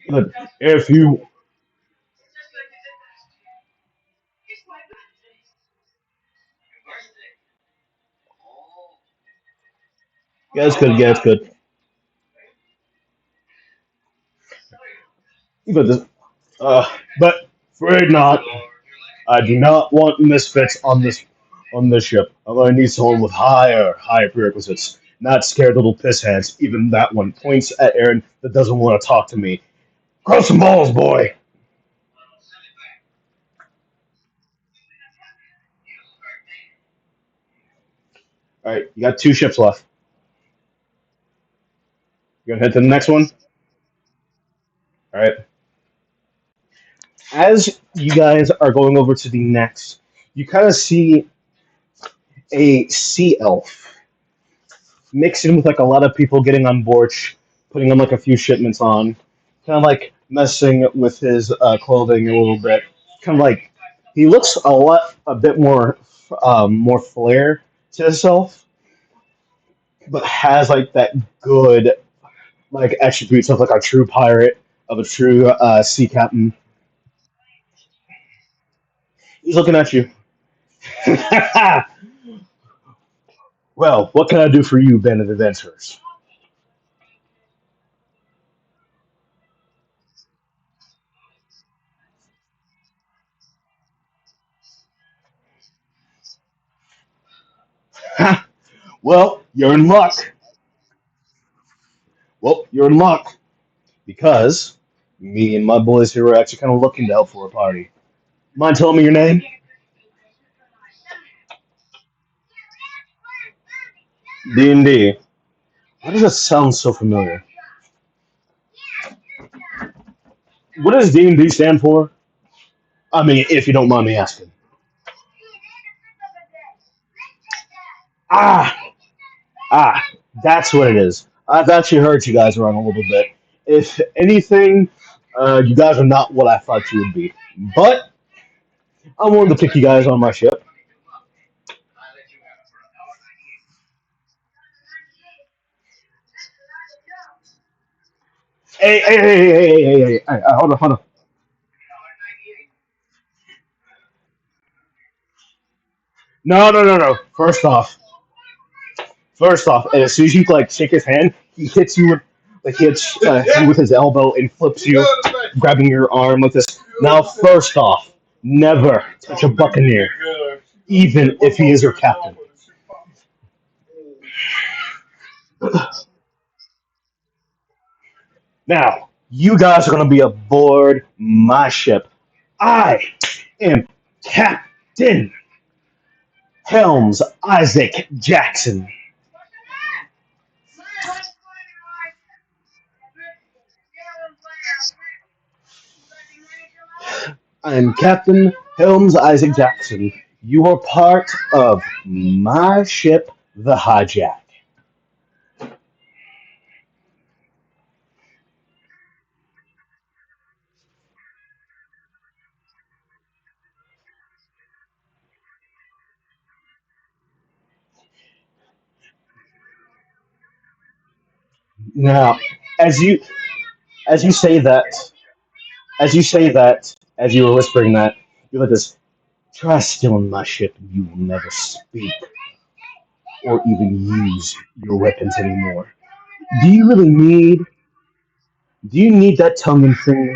but if you, yeah, it's good. Yeah, it's good. But this, uh, but afraid not. I do not want misfits on this ship. I'm gonna need someone with higher prerequisites. Not scared little piss hands. Even that one points at Aaron that doesn't want to talk to me. Grow some balls, boy. All right, you got two ships left. You gonna head to the next one? All right. As you guys are going over to the next, you kind of see a sea elf mixed in with like a lot of people getting on board, putting on like a few shipments on, kind of like messing with his clothing a little bit. Kind of like he looks a bit more flair to himself, but has like that good like attributes of like a true pirate, of a true sea captain. He's looking at you. Well, what can I do for you, band of adventurers? Well, you're in luck. Well, you're in luck because me and my boys here are actually kind of looking to help for a party. Mind telling me your name? D&D. Why does that sound so familiar? What does D&D stand for? I mean, if you don't mind me asking. Ah, ah, that's what it is. I've actually heard you guys around a little bit. If anything, you guys are not what I thought you would be. But I'm willing to pick you guys on my ship. Hey, hold on, hold on. No, no, no, no. First off, and as soon as you like shake his hand, he hits you with like he hits you with his elbow and flips you, grabbing your arm like this. Now, first off, never touch a buccaneer, even if he is your captain. Now, you guys are gonna be aboard my ship. I am Captain Helms Isaac Jackson. I am Captain Helms Isaac Jackson. You are part of my ship, the Hijack. Now, as you as you say that, as you were whispering that, you let this try stealing my ship, and you will never speak or even use your weapons anymore. Do you really need? Do you need that tongue and finger?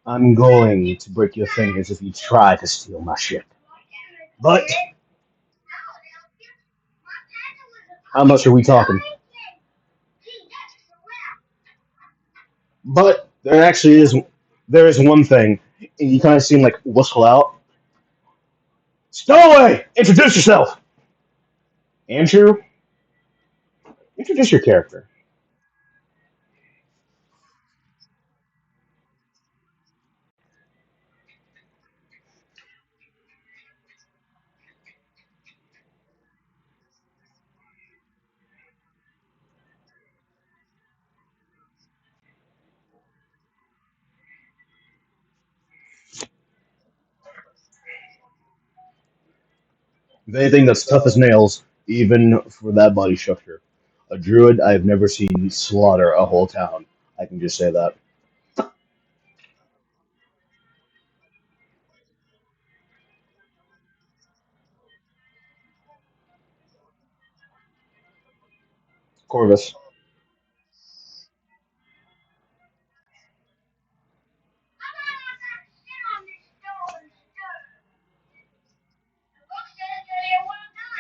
I'm going to break your fingers if you try to steal my ship. But how much are we talking? But there is one thing, and you kind of seem like whistle out. Stowaway, introduce yourself. Andrew, introduce your character. They think that's tough as nails, even for that body structure. A druid I've never seen slaughter a whole town. I can just say that. Corvus.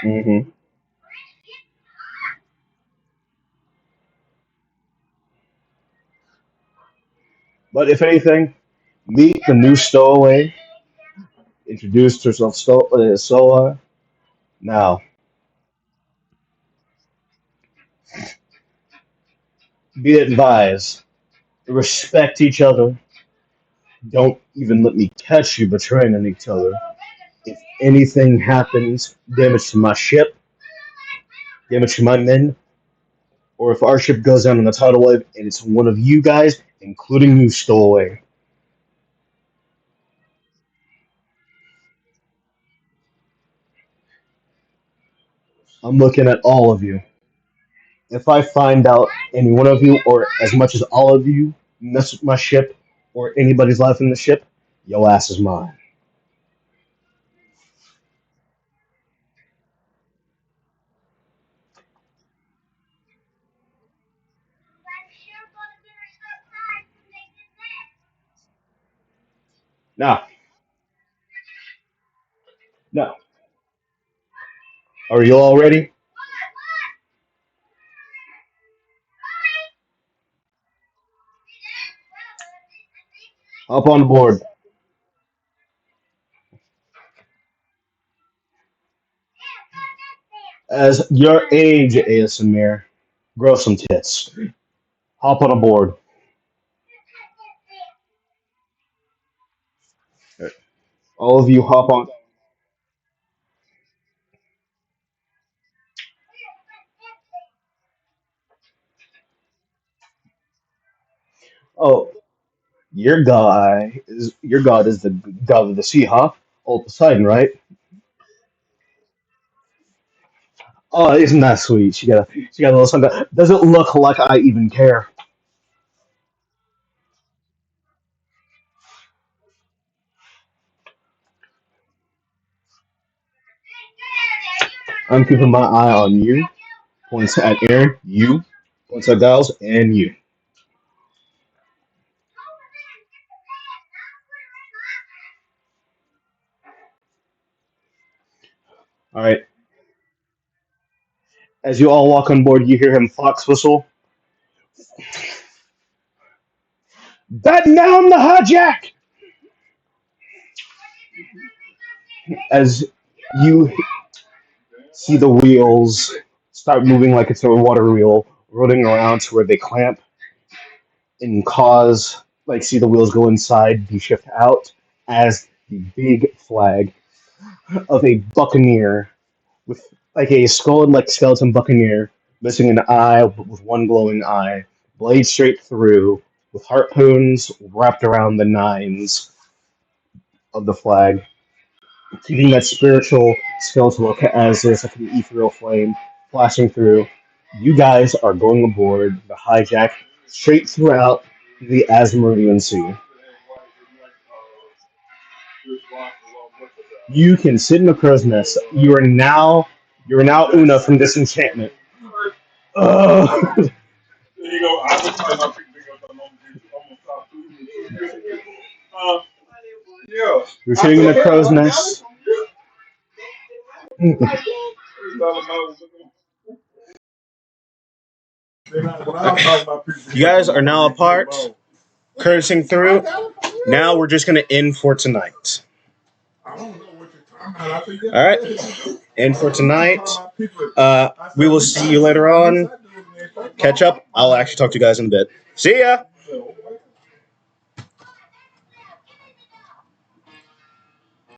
Hmm. But if anything, meet the new stowaway. Introduced herself, Soa. Now, be advised, respect each other. Don't even let me catch you betraying each other. If anything happens, damage to my ship, damage to my men, or if our ship goes down in the tidal wave and it's one of you guys, including you, stowaway, I'm looking at all of you. If I find out any one of you, or as much as all of you, mess with my ship, or anybody's life in the ship, your ass is mine. Now, now, are you all ready? Hop on board. As your age, ASMR, grow some tits. Hop on a board. All of you hop on. Oh, your god is the god of the sea, huh? Old Poseidon, right? Oh, isn't that sweet? She got a little son. Doesn't look like I even care. I'm keeping my eye on you. Points at Aaron, you. Points at Giles, and you. All right. As you all walk on board, you hear him fox whistle. Batten down the hijack! As you see the wheels start moving like it's a water wheel, rolling around to where they clamp and cause, like, see the wheels go inside, be shift out, as the big flag of a buccaneer with, like, a skull like skeleton buccaneer, missing an eye but with one glowing eye, blade straight through, with harpoons wrapped around the nines, of the flag, keeping that spiritual skeletal look as there's like an ethereal flame flashing through. You guys are going aboard the hijack straight throughout the Asmodean Sea. You can sit in a crow's nest. You are now Una from Disenchantment. Ugh. You're sitting in a crow's nest. You guys are now apart, cursing through. Now we're just gonna end for tonight. All right, end for tonight. We will see you later on. Catch up. I'll actually talk to you guys in a bit. See ya.